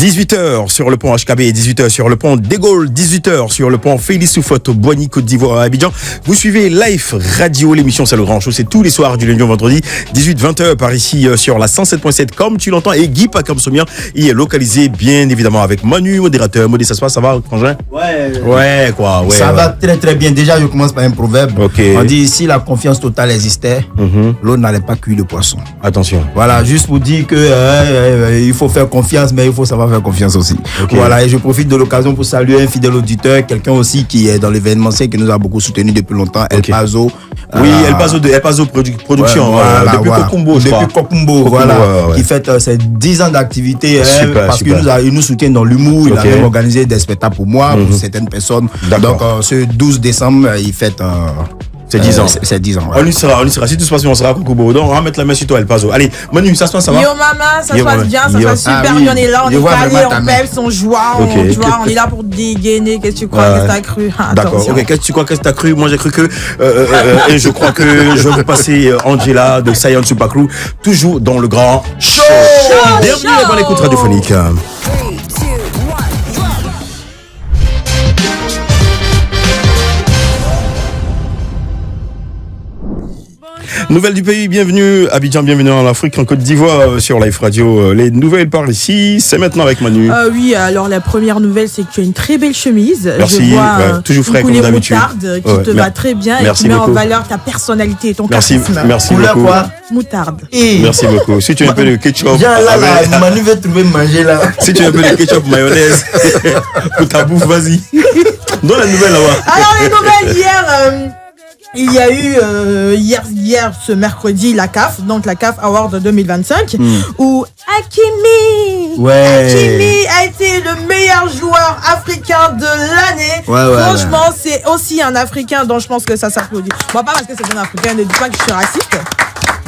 18h sur le pont HKB, 18h sur le pont des Gaules, 18h sur le pont Félix Soufouette, Boigny, Côte d'Ivoire, à Abidjan. Vous suivez Life Radio, l'émission c'est le grand show, c'est tous les soirs du lundi au vendredi, 18-20h par ici sur la 107.7 comme tu l'entends, et Guy Pacam-Sommian y est localisé bien évidemment avec Manu, modérateur. Modé, ça se passe, ça va, frangin? Ouais, quoi, ouais. Ça va très très bien. Déjà, je commence par un proverbe. Okay. On dit si la confiance totale existait, l'eau n'allait pas cuire le poisson. Attention. Voilà, juste pour dire que il faut faire confiance, mais il faut savoir faire confiance aussi. Okay. Voilà, et je profite de l'occasion pour saluer un fidèle auditeur, quelqu'un aussi qui est dans l'événementiel, qui nous a beaucoup soutenu depuis longtemps, El Pazo. Oui, El Pazo Production, depuis Kokumbo, je crois. Depuis Kokumbo, voilà, qui fête ses 10 ans d'activité, parce qu'il nous soutient dans l'humour, il a même organisé des spectacles pour moi, pour certaines personnes. Donc, ce 12 décembre, il fête... c'est 10 ans. C'est 10 ans. Ouais. On y sera. Si tout se passe bien, on sera à Kokubo. Donc, on va mettre la main sur toi, El Pazo. Allez, Manu, ça se passe, ça va? Yo, maman, ça se passe bien, ça se passe super bien. On est là, on est calé, on peps, on joie, on est là pour dégainer. Qu'est-ce que tu crois? Qu'est-ce que t'as cru? D'accord, ok, qu'est-ce que tu crois? Qu'est-ce que t'as cru? Moi, j'ai cru que. Et je crois que je vais vous passer Angela de Sayan Supaklu, toujours dans le grand show. Bienvenue dans l'écoute radiophonique. Nouvelles du pays, bienvenue Abidjan, bienvenue en Afrique, en Côte d'Ivoire, sur Life Radio. Les nouvelles par ici, c'est maintenant avec Manu. Oui, alors la première nouvelle, c'est que tu as une très belle chemise. Merci, je vois toujours frais comme d'habitude. Moutarde qui te va très bien et qui met en valeur ta personnalité et ton charisme. Merci beaucoup. Quoi moutarde. Merci beaucoup. Si tu veux un peu de ketchup. Manu veut trouver manger là. Si tu veux un peu de ketchup, mayonnaise pour ta bouffe, vas-y. Dans la nouvelle là-bas. Alors les nouvelles hier. Il y a eu hier ce mercredi la CAF, donc la CAF Award 2025, où Hakimi a été le meilleur joueur africain de l'année. Franchement, c'est aussi un Africain dont je pense que ça s'applaudit. Bon, pas parce que c'est un Africain, ne dis pas que je suis raciste.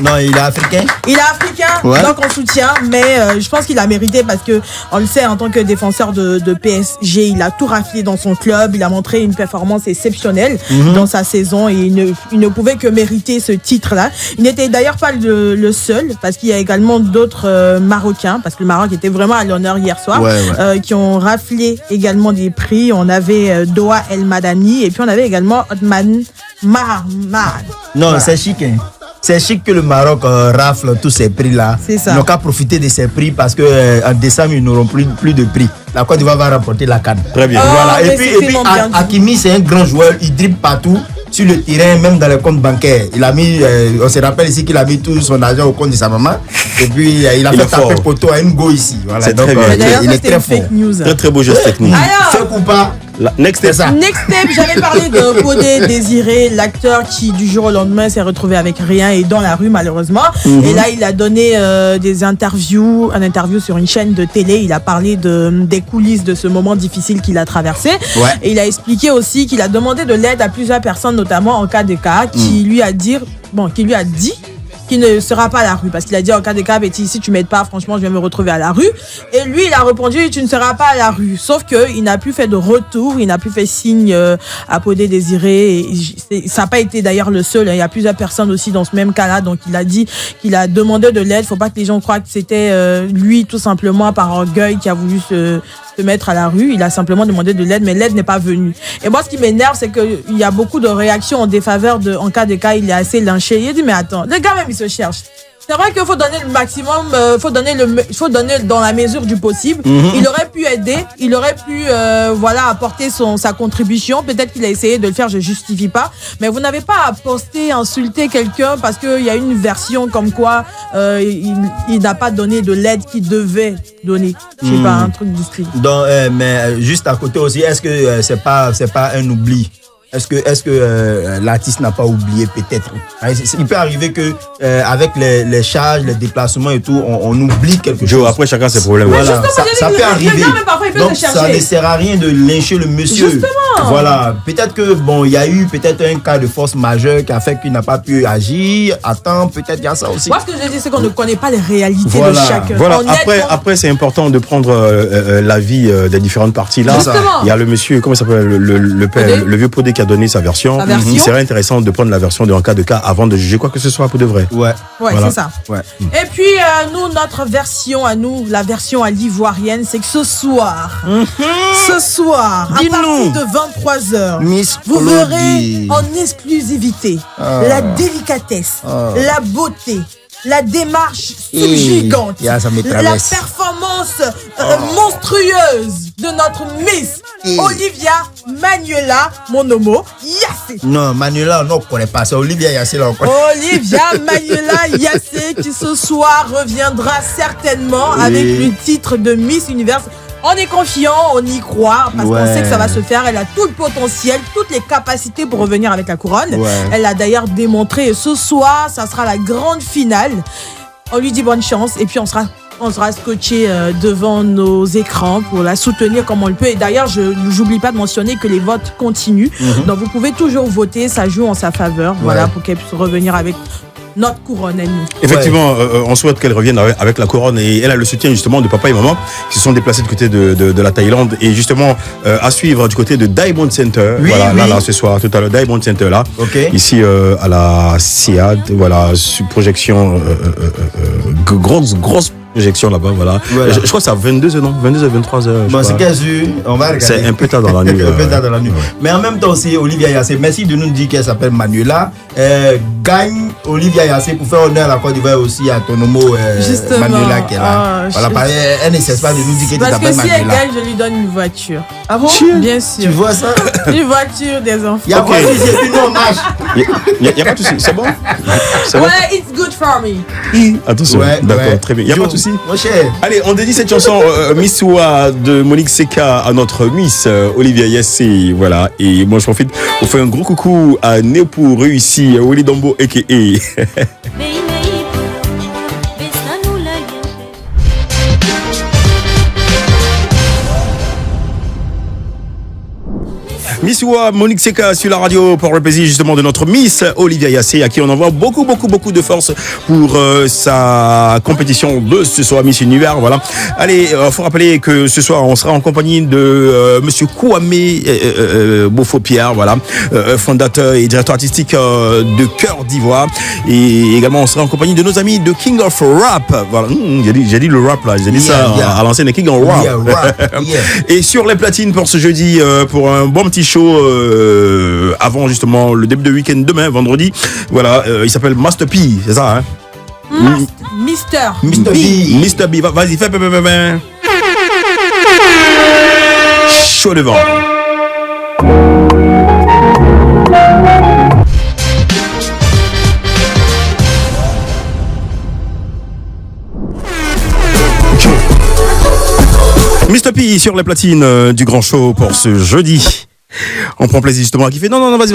Non, il est africain. Il est africain, donc on soutient, mais je pense qu'il a mérité parce que on le sait en tant que défenseur de PSG, il a tout raflé dans son club, il a montré une performance exceptionnelle dans sa saison et il ne pouvait que mériter ce titre-là. Il n'était d'ailleurs pas le seul parce qu'il y a également d'autres Marocains, parce que le Maroc était vraiment à l'honneur hier soir, qui ont raflé également des prix. On avait Doha El Madani et puis on avait également Othman Mahamad. Non, c'est chic, hein. C'est chic que le Maroc rafle tous ces prix-là. C'est ça. Ils n'ont qu'à profiter de ces prix parce que en décembre, ils n'auront plus de prix. La Côte d'Ivoire va remporter la CAN. Très bien. Voilà. Et puis Hakimi, c'est un grand joueur. Il dribble partout sur le terrain, même dans les comptes bancaires. Il a mis, on se rappelle ici qu'il a mis tout son argent au compte de sa maman. Et puis il a fait taper poteau à une go ici. Voilà. C'est donc, très bien. Il est très fort. Très très beau geste technique. Fait ou pas? Next step. J'avais parlé de Podé Désiré, l'acteur qui du jour au lendemain s'est retrouvé avec rien et dans la rue malheureusement. Et là il a donné un interview sur une chaîne de télé. Il a parlé des coulisses de ce moment difficile qu'il a traversé. Et il a expliqué aussi qu'il a demandé de l'aide à plusieurs personnes, notamment en cas de cas, qui lui a dit qu'il ne sera pas à la rue, parce qu'il a dit en cas de cas, Betty, si tu m'aides pas, franchement je vais me retrouver à la rue. Et lui il a répondu, tu ne seras pas à la rue, sauf que il n'a plus fait de retour, il n'a plus fait signe à Podé Désiré, et ça n'a pas été d'ailleurs le seul, il y a plusieurs personnes aussi dans ce même cas là. Donc il a dit qu'il a demandé de l'aide. Faut pas que les gens croient que c'était lui tout simplement par orgueil qui a voulu se mettre à la rue. Il a simplement demandé de l'aide, mais l'aide n'est pas venue. Et moi, ce qui m'énerve, c'est qu'il y a beaucoup de réactions en défaveur en cas de cas, il est assez lynché. Il a dit, mais attends, le gars même, il se cherche. C'est vrai qu'il faut donner le maximum, faut donner dans la mesure du possible. Il aurait pu aider, il aurait pu apporter sa contribution. Peut-être qu'il a essayé de le faire, je justifie pas. Mais vous n'avez pas à poster, insulter quelqu'un parce qu'il y a une version comme quoi il n'a pas donné de l'aide qu'il devait donner. Je sais pas, un truc du style. Donc, mais juste à côté aussi, est-ce que c'est pas un oubli? Est-ce que l'artiste n'a pas oublié peut-être? Il peut arriver que avec les charges, les déplacements et tout, on oublie quelque chose. Après, chacun ses problèmes. Voilà, ça peut arriver. Donc ça ne sert à rien de lyncher le monsieur. Justement. Voilà. Peut-être que il y a eu peut-être un cas de force majeure qui a fait qu'il n'a pas pu agir à temps. Peut-être il y a ça aussi. Moi, ce que je dis, c'est qu'on ne connaît pas les réalités de chacun. Voilà. Après, c'est important de prendre l'avis des différentes parties là. Justement. Il y a le monsieur, comment il s'appelle, le père, le vieux Podé qui a donné sa version. Il serait intéressant de prendre la version de en cas de cas avant de juger quoi que ce soit pour de vrai. Ouais. Ouais, c'est ça. Ouais. Et puis, nous, notre version à nous, la version à l'ivoirienne, c'est que ce soir, à partir de 23h, Miss vous Claudie. verrez en exclusivité la délicatesse, la beauté, la démarche subjugante, Yeah, ça me la traverse. performance monstrueuse de notre Miss Olivia Manuela Monomo Yassé. Non, Manuela, on ne connaît pas. C'est Olivia Yassé, là, on connaît. Olivia Manuela Yassé qui ce soir reviendra certainement avec le titre de Miss Univers. On est confiant, on y croit parce qu'on sait que ça va se faire. Elle a tout le potentiel, toutes les capacités pour revenir avec la couronne. Elle l'a d'ailleurs démontré et ce soir, ça sera la grande finale. On lui dit bonne chance et puis on sera scotché devant nos écrans pour la soutenir comme on le peut. Et d'ailleurs, j'oublie pas de mentionner que les votes continuent. Donc vous pouvez toujours voter, ça joue en sa faveur. Voilà, pour qu'elle puisse revenir avec notre couronne à nous. Effectivement, on souhaite qu'elle revienne avec la couronne et elle a le soutien justement de papa et maman qui se sont déplacés du côté de la Thaïlande et justement à suivre du côté de Diamond Center. Là, ce soir, tout à l'heure, Diamond Center là. Ici à la SIAD, voilà, projection, grosse projection là-bas, voilà. Je crois que c'est à 22h, non 22h, 23h. Bon, c'est 15h, on va regarder. C'est un peu tard dans la nuit. Un peu tard dans la nuit. Mais en même temps aussi, Olivia Yassé, merci de nous dire qu'elle s'appelle Manuela. Gagne Olivia Yassé pour faire honneur à la Côte d'Ivoire aussi à ton homo Manuela qui est là. Elle ne cesse pas de nous dire qu'elle s'appelle Manuela. Parce que si elle gagne, je lui donne une voiture. Ah bon? Bien sûr. Tu vois ça? Une voiture des enfants. Il y a voiture, c'est une hommage. Il n'y a pas de souci, c'est bon? Ouais, it's good for me. Attention, d'accord, très bien. Il n'y a pas de souci. Mon cher. Allez, on dédie cette chanson Miss Oua de Monique Seka à notre Miss Olivia Yassé. Voilà. Et moi, je profite pour faire un gros coucou à Néo réussi, Willy Dombo, a.k.a. Miss Oua, Monique Seka sur la radio pour le plaisir justement de notre Miss Olivia Yassé à qui on envoie beaucoup de force pour sa compétition de ce soir Miss Univers. Voilà. Allez, faut rappeler que ce soir on sera en compagnie de Monsieur Kouame Beaufort-Pierre, voilà, fondateur et directeur artistique de Cœur d'Ivoire. Et également on sera en compagnie de nos amis de King of Rap. Voilà, j'ai dit le rap là, j'ai dit ça à l'ancienne King of Rap. Et sur les platines pour ce jeudi pour un bon petit show avant justement le début de week-end demain, vendredi. Voilà, il s'appelle Master P, c'est ça, hein? Mr. B. Mr. B, vas-y, fais chaud devant. Mr. P sur les platines du grand show pour ce jeudi. On prend plaisir justement à kiffer. Non, vas-y,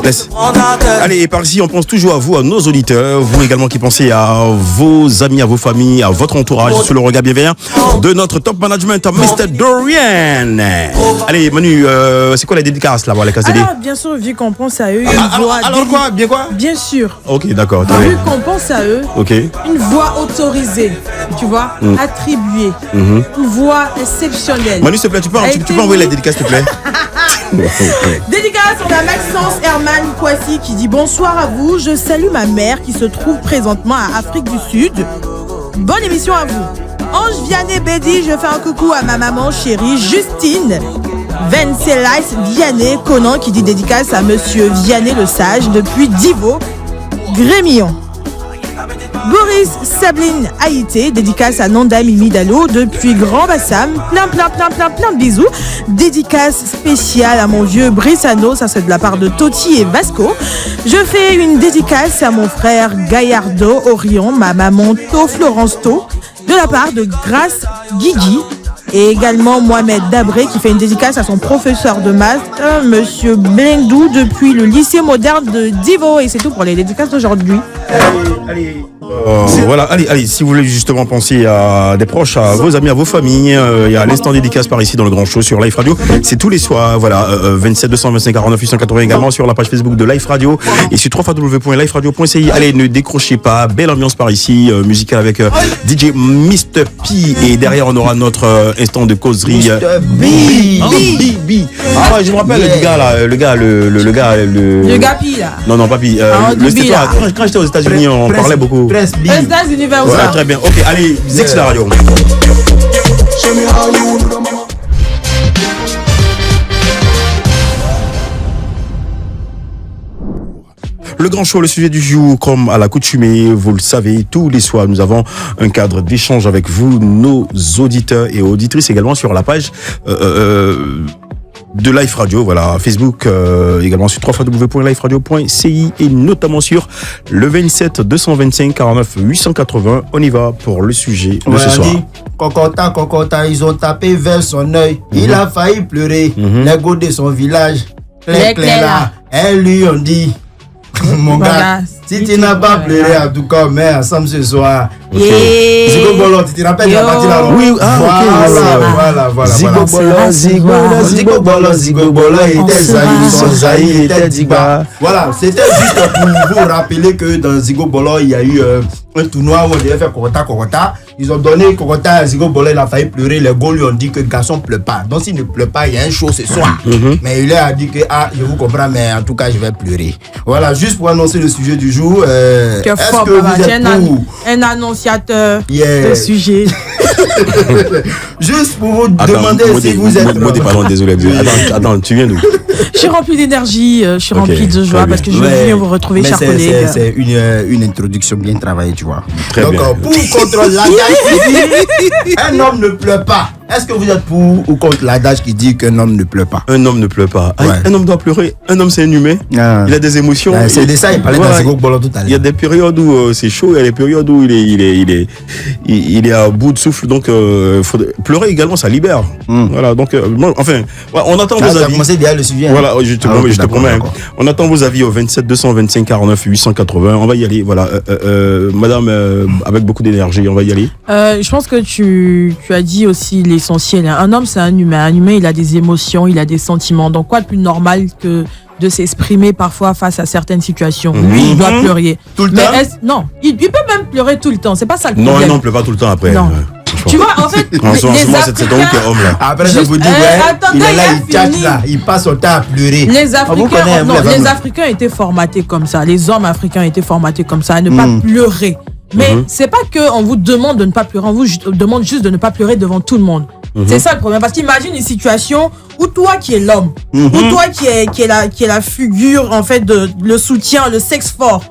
laisse. Allez, et par ici, on pense toujours à vous, à nos auditeurs, vous également qui pensez à vos amis, à vos familles, à votre entourage, sous le regard bienveillant de notre top management, Mr. Dorian. Allez, Manu, c'est quoi la dédicace là-bas, la case DD? Alors, bien sûr, vu qu'on pense à eux, alors quoi? Bien quoi? Bien sûr. Ok, d'accord. Vu qu'on pense à eux, une voix autorisée, tu vois, attribuée, une voix exceptionnelle. Manu, s'il te plaît, tu peux envoyer la dédicace, s'il te plaît? Dédicace, on a Maxence Herman Kouassi qui dit bonsoir à vous, je salue ma mère qui se trouve présentement à Afrique du Sud. Bonne émission à vous. Ange Vianney Bédi, je fais un coucou à ma maman chérie Justine Vencelas Vianney Conan qui dit dédicace à monsieur Vianney le Sage depuis Divo Grémillon. Boris Sabline Haïté, dédicace à Nanda Mimi Dalo depuis Grand Bassam. Plein de bisous. Dédicace spéciale à mon vieux Brissano, ça c'est de la part de Toti et Vasco. Je fais une dédicace à mon frère Gaillardo Orion, ma maman To Florence To, de la part de Grace Guigui. Et également Mohamed Dabré qui fait une dédicace à son professeur de maths, monsieur Blendou, depuis le lycée moderne de Divo. Et c'est tout pour les dédicaces d'aujourd'hui. Voilà, allez, si vous voulez justement penser à des proches, à vos amis, à vos familles, il y a l'instant dédicace par ici dans le Grand Show sur Life Radio. C'est tous les soirs, voilà, 27 225 49 880 également sur la page Facebook de Life Radio et sur www.liferadio.ci. Allez, ne décrochez pas, belle ambiance par ici, musicale avec DJ Mr. P et derrière on aura notre instant de causerie. B. Ah ouais, je me rappelle le gars là, le gars Pi là. Non, pas Pi. Le Stéphane, quand j'étais aux États-Unis, on parlait beaucoup. Les États-Unis vers où Voilà, ça? très bien. Ok, allez, Zix la radio. Le grand show, le sujet du jour, comme à l'accoutumée, vous le savez, tous les soirs, nous avons un cadre d'échange avec vous, nos auditeurs et auditrices, également sur la page de Life Radio, voilà, Facebook, également sur www.liferadio.ci et notamment sur le 27 225 49 880. On y va pour le sujet de ce soir. Kokota, ils ont tapé vers son œil. Il a failli pleurer. Les gars de son village, clair là, elles lui ont dit, mon gars, si tu n'as pas pleuré, en tout cas, mais ensemble ce soir. Zigo Bolo, tu te rappelles de la partie là? Oui, voilà. Zigo Bolo était Zaï, était Digba. Voilà, c'était juste pour vous rappeler que dans Zigo Bolo, il y a eu un tournoi où on devait faire Kokota. Ils ont donné Kokota à Zigo Bolo, il a failli pleurer. Les gars lui ont dit que garçon ne pleure pas. Donc s'il ne pleure pas, il y a un show ce soir. Mais il a dit que, je vous comprends, mais en tout cas, je vais pleurer. Voilà, juste pour annoncer le sujet du jour. Est-ce que vous êtes pour un annonciateur de sujet? Juste pour vous demander si vous êtes... Pardon, désolé. Attends, tu viens d'où? Je suis rempli d'énergie, je suis rempli de joie parce que je viens vous retrouver, chers collègues. C'est une introduction bien travaillée, tu vois. Très Donc, bien. pour contre l'adage qui dit un homme ne pleure pas. Est-ce que vous êtes pour ou contre l'adage qui dit qu'un homme ne pleure pas? Un homme ne pleure pas. Ouais. Un homme doit pleurer. Un homme, c'est un humain. Il a des émotions. C'est de ça, il parlait dans Zigo Bolo tout à l'heure. Il y a des périodes où c'est chaud, il y a des périodes où il est à bout de souffle. Donc, pleurer également, ça libère. Voilà, donc, on attend vos avis. Tu as commencé déjà le sujet. Voilà, je te promets. On attend vos avis au 27 225 49 880. On va y aller. Voilà, madame, avec beaucoup d'énergie, on va y aller. Je pense que tu as dit aussi l'essentiel. Un homme, c'est un humain. Un humain, il a des émotions, il a des sentiments. Donc, quoi de plus normal que de s'exprimer parfois face à certaines situations? Oui, il doit pleurer. Tout le temps? Non, il peut même pleurer tout le temps. C'est pas ça le problème. Non, il ne pleure pas tout le temps après. Non. Tu vois, en fait, en ce moment, c'est ton homme là. Après, je vous dis, il est là, il tchatche là, il passe son temps à pleurer. Les Africains étaient formatés comme ça. Les hommes africains étaient formatés comme ça, à ne pas pleurer. Mais c'est pas que on vous demande de ne pas pleurer, on vous demande juste de ne pas pleurer devant tout le monde. C'est ça le problème. Parce qu'imagine une situation où toi qui es l'homme, où toi qui est la figure en fait de le soutien, le sexe fort,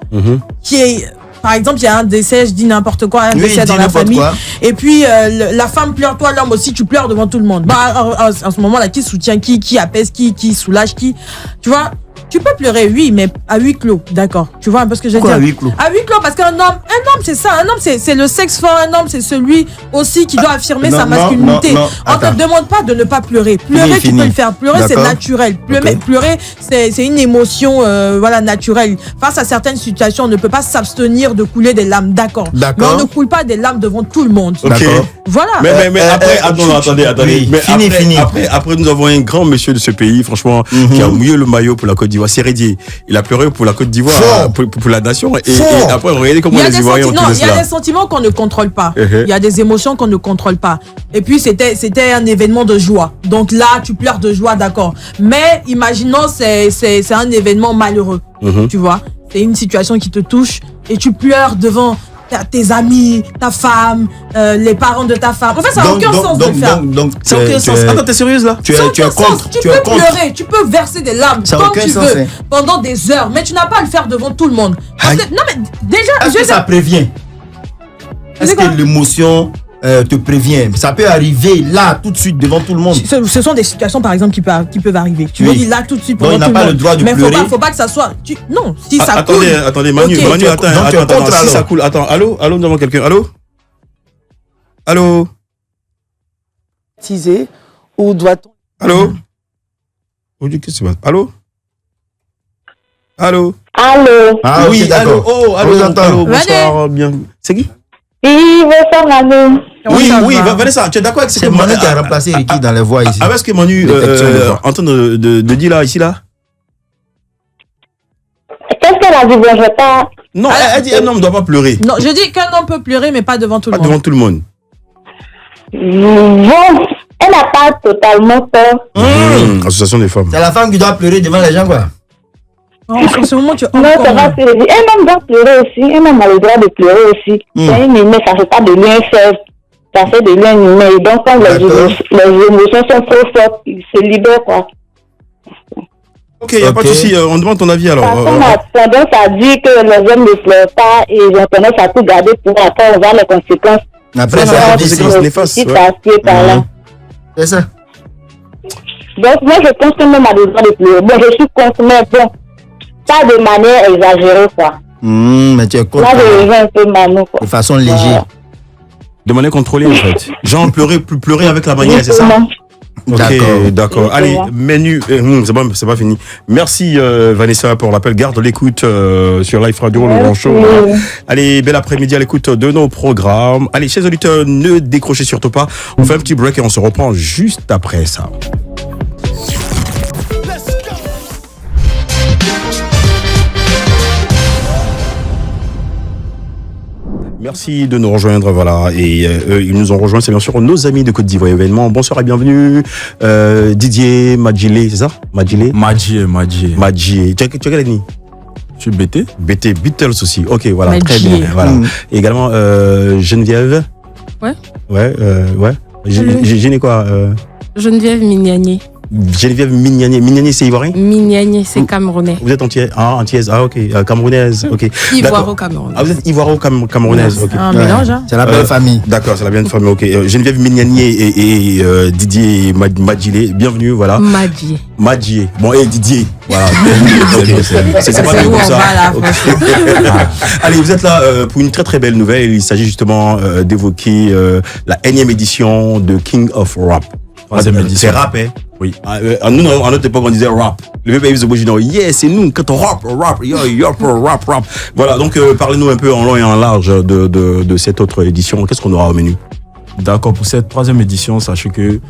qui est par exemple, il y a un décès, je dis n'importe quoi, un décès dans la famille. Et puis, la femme pleure, toi, l'homme aussi, tu pleures devant tout le monde. En ce moment-là, qui soutient, qui apaise, qui soulage, qui... Tu vois, tu peux pleurer, oui, mais à huis clos, d'accord. Tu vois un peu ce que je veux dire? À huis clos? À huis clos, parce qu'un homme, c'est ça. Un homme, c'est le sexe fort. Un homme, c'est celui aussi qui doit affirmer sa masculinité. On ne te demande pas de ne pas pleurer. Pleurer, tu peux le faire. Pleurer, c'est naturel. Pleurer, c'est une émotion naturelle. Face à certaines situations, on ne peut pas s'abstenir de couler des larmes, d'accord. Mais on ne coule pas des larmes devant tout le monde. D'accord. Voilà. Mais après, attendez. Fini. Après, nous avons un grand monsieur de ce pays, franchement, qui a mouillé le maillot pour la Côte d'Ivoire. C'est Rédier. Il a pleuré pour la Côte d'Ivoire, pour la nation. Et après, regardez comment les Ivoiriens ont tout il y a des sentiments qu'on ne contrôle pas. Il y a des émotions qu'on ne contrôle pas. Et puis, c'était un événement de joie. Donc là, tu pleures de joie, d'accord. Mais imaginons, c'est un événement malheureux. Tu vois, c'est une situation qui te touche et tu pleures devant tes amis, ta femme, les parents de ta femme. En fait, ça n'a aucun sens de le faire. Ça n'a aucun sens. Attends, t'es sérieuse là? Tu es contre. Tu peux pleurer, tu peux verser des larmes comme tu veux pendant des heures, mais tu n'as pas à le faire devant tout le monde. Non, mais déjà. Est-ce que ça prévient? Est-ce que l'émotion te prévient? Ça peut arriver là, tout de suite, devant tout le monde. Ce sont des situations, par exemple, qui peuvent arriver. Tu me dis là, tout de suite, devant tout le monde. Donc, il n'a pas le droit de pleurer. Mais faut pas que ça soit... Non, si ça coule... Attendez, Manu, attends, si ça coule... Attends, allô, nous avons quelqu'un. Allô? Ou doit-on... Allô? Qu'est-ce qui se passe? Allô? Allô. Ah, oui, ok, d'accord. allô, On vous entend. allô, bonsoir, bien. C'est qui? Oui, bonsoir, Manu. Oui, ça oui, va? Vanessa, tu es d'accord avec ce C'est que Manu qui a remplacé Ricky dans les voix ici. avec ce que Manu Détection de voix. en train de dire là, ici, là? Qu'est-ce qu'elle a dit? Bon, je vais pas. Non, elle dit un homme ne doit pas pleurer. Non, je dis qu'un homme peut pleurer, mais pas devant tout le Pas monde. devant tout le monde. Bon, elle n'a pas totalement peur. Association des femmes. C'est la femme qui doit pleurer devant les gens, quoi. En ce moment, tu es Non, c'est encore... pas ce que je dis. Un homme doit pleurer aussi. Un homme a le droit de pleurer aussi. C'est un humain, ça ne fait pas de lui un faible. Ça fait de lui un humain. Et donc, quand les émotions sont trop fortes, il se libère, quoi. Ok, il n'y a pas de souci. On demande ton avis alors. On a tendance à dire que les hommes ne pleurent pas et ils ont tendance à tout garder pour après on voit les conséquences. Après, Ça, ça c'est fait la des conséquence signes. néfaste. Ici, Ouais. par-ci, par-là. C'est ça. Donc, moi, je pense que l'homme a le droit de pleurer. Bon, je suis contre, mais bon, pas de manière exagérée, quoi. Mais tu es contre. Là, je rejoins un peu Manu, quoi. De façon légère. De manière contrôlée en fait. Genre pleurer avec la manière, c'est ça? Justement. Ok, d'accord. Oui, Allez, c'est vrai. menu, c'est pas fini. Merci Vanessa pour l'appel. Garde l'écoute sur Live Radio, le grand show. Merci. Allez, bel après-midi à l'écoute de nos programmes. Allez, chers auditeurs, ne décrochez surtout pas. On fait un petit break et on se reprend juste après ça. Merci de nous rejoindre, voilà. Et ils nous ont rejoints, c'est bien sûr nos amis de Côte d'Ivoire événement. Bonsoir et bienvenue. Didier Madjilé, c'est ça? Madjilé? Madjilé. Tu as quelle année? Je suis BT. BT, Beatles aussi. Ok, voilà, Madjilé. très bien. Voilà. Et également Geneviève. Ouais. Ouais, ouais. J'ai quoi Geneviève Mignagné. Geneviève Mignagné. Mignagné, c'est ivoirien? Mignagné, c'est camerounais. Vous êtes antillaise? Ah, antillaise. Ah, ok. Camerounaise. Ok. Ivoiro-camerounais. Ah, vous êtes ivoiro-camerounaise. Ok. Un mélange, hein. C'est la belle famille. D'accord, c'est la bien famille. Ok. Geneviève Mignagné et Didier Madjilé. Bienvenue, voilà. Madjie. Madjilé. Bon, et Didier. Voilà. C'est pas C'est mieux où comme on ça. va là, Ok. franchement. Allez, vous êtes là pour une très très belle nouvelle. Il s'agit justement d'évoquer la énième édition de King of Rap. Troisième édition. C'est rap, hein? Oui. Nous, à notre époque, on disait rap. Le vieux pays original, yeah, c'est nous, quand on rap, rap. Voilà, donc parlez-nous un peu en long et en large de cette autre édition. Qu'est-ce qu'on aura au menu? D'accord, pour cette troisième édition, sachez que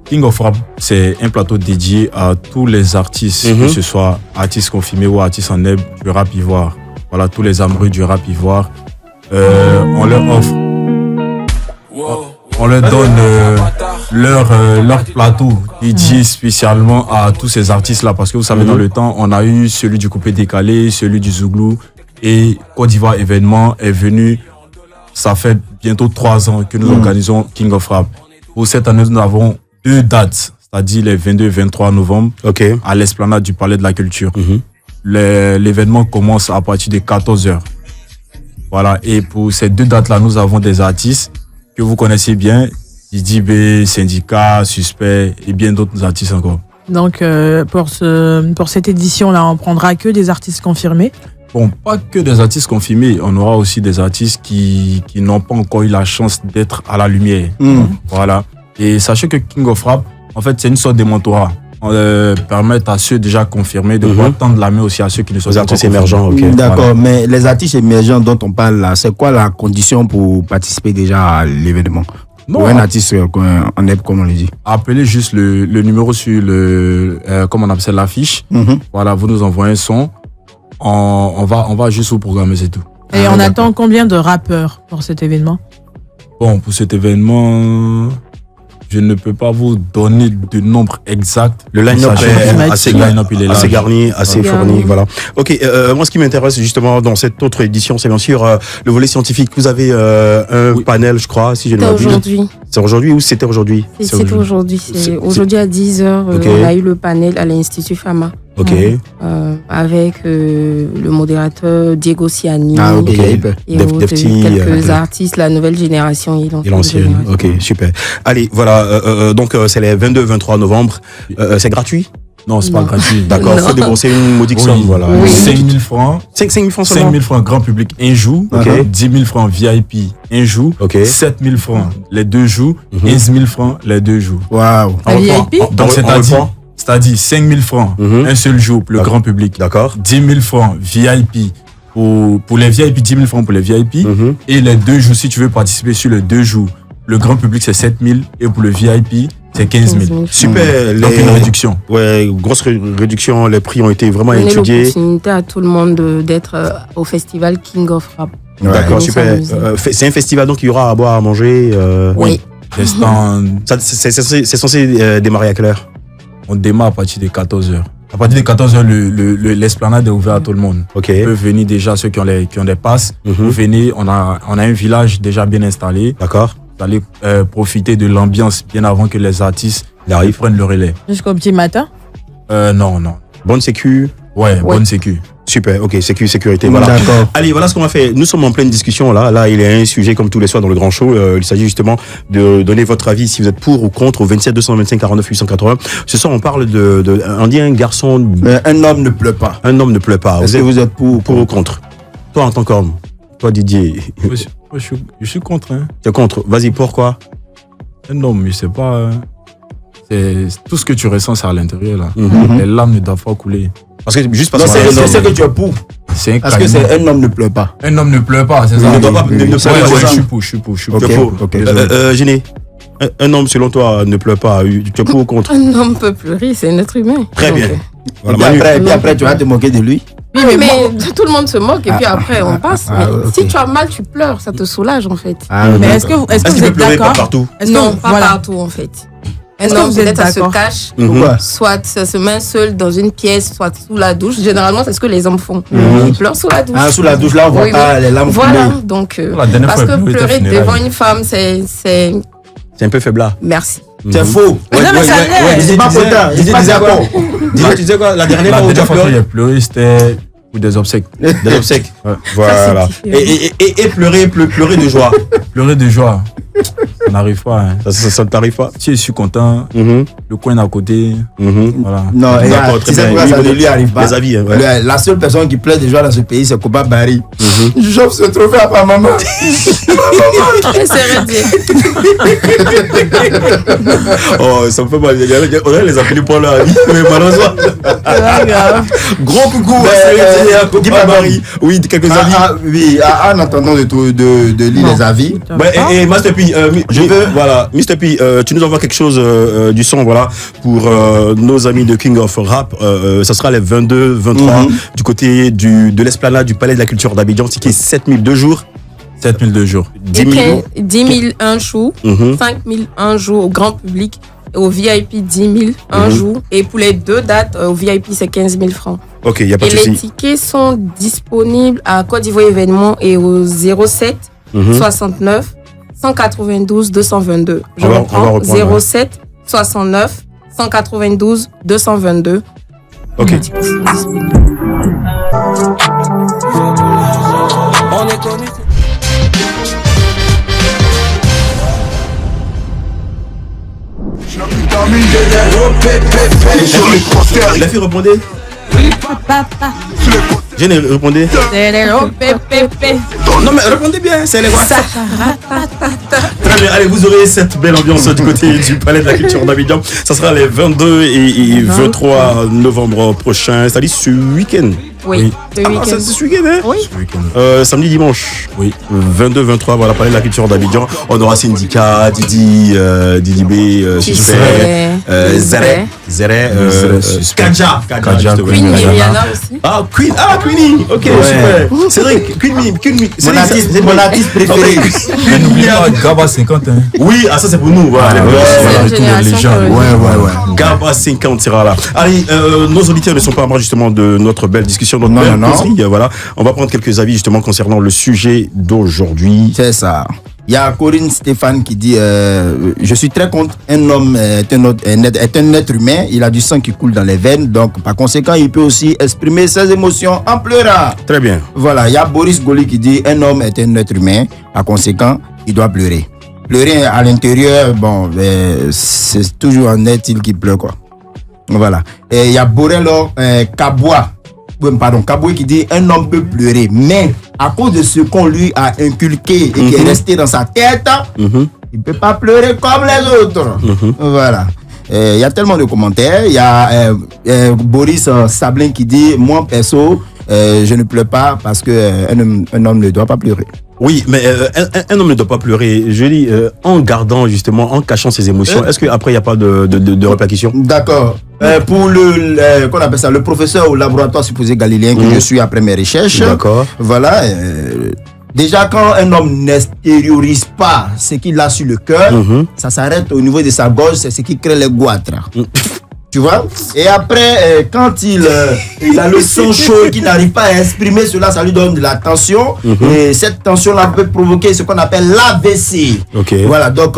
King of Rap, c'est un plateau dédié à tous les artistes, que ce soit artistes confirmés ou artistes en herbe du rap ivoire. Voilà, tous les amoureux du rap ivoire. On leur offre, on leur donne leur plateau dédié spécialement à tous ces artistes-là. Parce que vous savez, dans le temps, on a eu celui du coupé décalé, celui du Zouglou. Et Côte d'Ivoire événement est venu. Ça fait bientôt 3 ans que nous organisons King of Rap. Pour cette année, nous avons 2 dates, c'est-à-dire les 22 et 23 novembre, Ok. à l'esplanade du Palais de la Culture. L'événement commence à partir de 14h. Voilà, et pour ces 2 dates-là, nous avons des artistes que vous connaissez bien, Didi B, Syndicat, Suspect et bien d'autres artistes encore. Donc, pour cette édition-là, on prendra que des artistes confirmés. Bon, pas que des artistes confirmés, on aura aussi des artistes qui n'ont pas encore eu la chance d'être à la lumière. Voilà. Et sachez que King of Rap, en fait, c'est une sorte de mentorat. On permet à ceux déjà confirmés de pouvoir tendre la main aussi à ceux qui ne sont Les pas artistes encore émergents, ok. D'accord, mais les artistes émergents dont on parle là, c'est quoi la condition pour participer déjà à l'événement? Non, Pour un artiste en herbe, comme on le dit. Appelez juste le numéro sur le, comment on appelle ça, l'affiche. Voilà, vous nous envoyez un son. On va juste vous programmer, c'est tout. Et on attend combien de rappeurs pour cet événement? Bon, pour cet événement, je ne peux pas vous donner de nombre exact. Le line-up Sachez est que assez, le line-up, il est assez large. garni, assez Garni. fourni, voilà. Ok, moi ce qui m'intéresse justement dans cette autre édition, c'est bien sûr le volet scientifique. Vous avez un panel, je crois, si je ne C'était m'abuse. aujourd'hui. C'est aujourd'hui ou c'était aujourd'hui? C'était aujourd'hui. C'est- Aujourd'hui à 10h, Ok. on a eu le panel à l'Institut Fama. Ok. Avec le modérateur Diego Ciani. Ah, ok. Et Def- autres, Defty, quelques artistes, la nouvelle génération Et l'ancienne. Ok, super. Allez, voilà. Donc c'est les 22-23 novembre. C'est gratuit? Non, c'est pas Non. gratuit. D'accord. Faut débourser une modique Oui. somme, voilà. Oui. 5 000 francs. 5 000 francs 5 seulement. 000 francs grand public un jour, Ok. 10 000 francs VIP un jour, Ok. 7 000 francs les 2 jours, 15 000 francs les 2 jours. Waouh. La VIP? Donc on c'est-à-dire reprend. C'est-à-dire 5 000 francs, un seul jour pour le grand public. D'accord. 10 000 francs VIP pour les VIP, 10 000 francs pour les VIP. Et les 2 jours, si tu veux participer sur les 2 jours, le grand public c'est 7 000 et pour le VIP c'est 15 000. Super. Donc une réduction. Ouais, grosse réduction. Les prix ont été vraiment Donner étudiés. l'opportunité à tout le monde d'être au festival King of Rap. D'accord, Nous super. s'amuser. C'est un festival donc il y aura à boire, à manger. Oui. Les stands, C'est censé démarrer à quelle heure? on démarre à partir de 14h. À partir de 14h, l'esplanade est ouverte à tout le monde. Ok. Ils peuvent venir déjà, ceux qui ont des passes. Vous venez, on a un village déjà bien installé. D'accord. Vous allez profiter de l'ambiance bien avant que les artistes arrivent, prennent le relais. Jusqu'au petit matin. Non. Bonne sécu. Ouais, bonne sécu. Super, ok, sécurité, voilà. D'accord. Allez, voilà ce qu'on va faire. Nous sommes en pleine discussion là. Là, il y a un sujet comme tous les soirs dans le grand show. Il s'agit justement de donner votre avis si vous êtes pour ou contre au 27 225 49 880. Ce soir, on parle on dit un garçon. Un homme ne pleut pas. Un homme ne pleut pas. Est-ce que vous êtes pour ou contre? Toi, en tant qu'homme, toi, Didier, Je suis contre. Hein. tu es contre. Vas-y, pourquoi? Non, mais c'est pas. C'est tout ce que tu ressens, c'est à l'intérieur là. Mhm. Les larmes ne doivent pas couler. Parce que juste parce Non, que c'est que tu es pour. C'est un Parce que caïman. c'est un homme ne pleut pas. Un homme ne pleure pas, c'est ça. ne doit pas- ne Ouais, pleure pas, ouais, c'est ça. je suis pour. Ok, Tu es pour. ok. Géné, un homme selon toi ne pleut pas. Tu es pour ou contre? Un homme peut pleurer, c'est un être humain. Très Donc, bien. Voilà, Et Manu. puis après, tu vas te moquer de lui. Oui, mais tout le monde se moque et puis après on passe. Mais ok. si tu as mal, tu pleures, ça te soulage en fait. Mais est-ce que Est-ce vous qu'il peut êtes pleurer pas d'accord? partout? Est-ce que Non, vous- pas voilà. partout en fait. Un Est-ce que homme vous êtes peut-être ça se d'accord? cache, Pourquoi? soit ça se met seul dans une pièce, soit sous la douche. Généralement, c'est ce que les hommes font. Ils pleurent sous la douche. Ah, sous la douche, là, on voit Oui, pas oui. les larmes Voilà, couler. donc La dernière parce fois, que elle pleurait pleurer à funérailles. devant une femme, c'est C'est un peu faiblard. merci. C'est faux. Non, mais ça l'est. C'est pas potent. Didier, C'est pas disais quoi? d'accord. Didier, tu disais quoi? La dernière La fois où tu as dernière fois que pleuré? j'ai pleuré, c'était pour des obsèques. Des obsèques. Ouais. Voilà. Ça, c'est différent. Et pleurer de joie. Pleurer de joie, ça n'arrive pas. Hein. Ça ne t'arrive pas? Si je suis content, Mhm, le coin d'à côté, mhm. voilà. Non, D'accord, regarde, très tu sais bien. pourquoi ça Oui, ne lui arrive pas. les avis, hein, ouais. La seule personne qui pleure de joie dans ce pays, c'est Koba Barry. J'offre ce trophée à ma maman. Essaierai de dire. Oh, ça me fait mal. On va les appeler pour leur avis. Mais malheureusement. Gros coucou à dis Koba pas Marie. Oui, quelques avis. Oui, en attendant de lire les avis. Et Master P, Je veux- voilà, Mr. P, tu nous envoies quelque chose du son, voilà, pour nos amis de King of Rap. Ça sera les 22, 23 du côté de l'esplanade du Palais de la Culture d'Abidjan, ticket 7000 2 jours, 7002 jours. 10 000. 10 000 un jour, Mhm. 5 000 un jour au grand public, et au VIP 10 000 un jour. Et pour les 2 dates, au VIP c'est 15 000 francs. Ok, il n'y a pas Et de les souci. tickets sont disponibles à Côte d'Ivoire événement et au 07 Mhm. 69 192 222. Je On va reprends reprendre, ouais. 07 69 192 222. Ok. Les tickets sont disponibles. La fille répondait. Je ne répondais. Non mais répondez bien, c'est les voix. Très bien, allez, vous aurez cette belle ambiance du côté du Palais de la Culture d'Abidjan. Ça sera les 22 et 23 novembre prochains, c'est-à-dire ce week-end. Oui, le Ah, week-end. c'est ce week-end, hein? Oui. Ce week-end. Samedi, dimanche. Oui. 22, 23, voilà, Palais de la Culture d'Abidjan. On aura Syndicat, Didi B, Suspect, Zere, Zere, Suspect. Kaja, Kaja, juste, ouais. Queen Rihanna. Rihanna aussi. Ah, Queenie, ok, super. Cédric, Queenie, Mon artiste préféré. Mais n'oubliez pas Gaba 50. Hein. Oui, ah, ça c'est pour nous, voilà. ouais, C'est retour la des génération légendes. que- Ouais. Gaba 50 sera là. Allez, nos auditeurs ne sont pas morts justement de notre belle discussion, notre belle non. causerie, voilà. On va prendre quelques avis justement concernant le sujet d'aujourd'hui. C'est ça. Il y a Corinne Stéphane qui dit je suis très contre. Un homme est un être humain. Il a du sang qui coule dans les veines. Donc, par conséquent, il peut aussi exprimer ses émotions en pleurant. Très bien. Voilà. Il y a Boris Goli qui dit un homme est un être humain. Par conséquent, il doit pleurer. Pleurer à l'intérieur, bon, c'est toujours un être qui pleure, quoi. Voilà. Et il y a Borello Kaboua. Kaboué qui dit un homme peut pleurer, mais à cause de ce qu'on lui a inculqué et qui est resté dans sa tête, il ne peut pas pleurer comme les autres. Voilà. Il y a tellement de commentaires. Il y a Boris Sablin qui dit, moi perso, je ne pleure pas parce que un homme ne doit pas pleurer. Oui, mais un homme ne doit pas pleurer. Je dis, en gardant justement, en cachant ses émotions, est-ce qu'après il n'y a pas de répercussions? D'accord. Pour qu'on appelle ça, le professeur au laboratoire supposé galiléen que je suis après mes recherches. D'accord. Voilà. Déjà, quand un homme n'extériorise pas ce qu'il a sur le cœur, ça s'arrête au niveau de sa gorge, c'est ce qui crée les goitres. Tu vois? Et après, quand il a le sang chaud, qu'il n'arrive pas à exprimer cela, ça lui donne de la tension. Et cette tension-là peut provoquer ce qu'on appelle l'AVC. Okay. Voilà, donc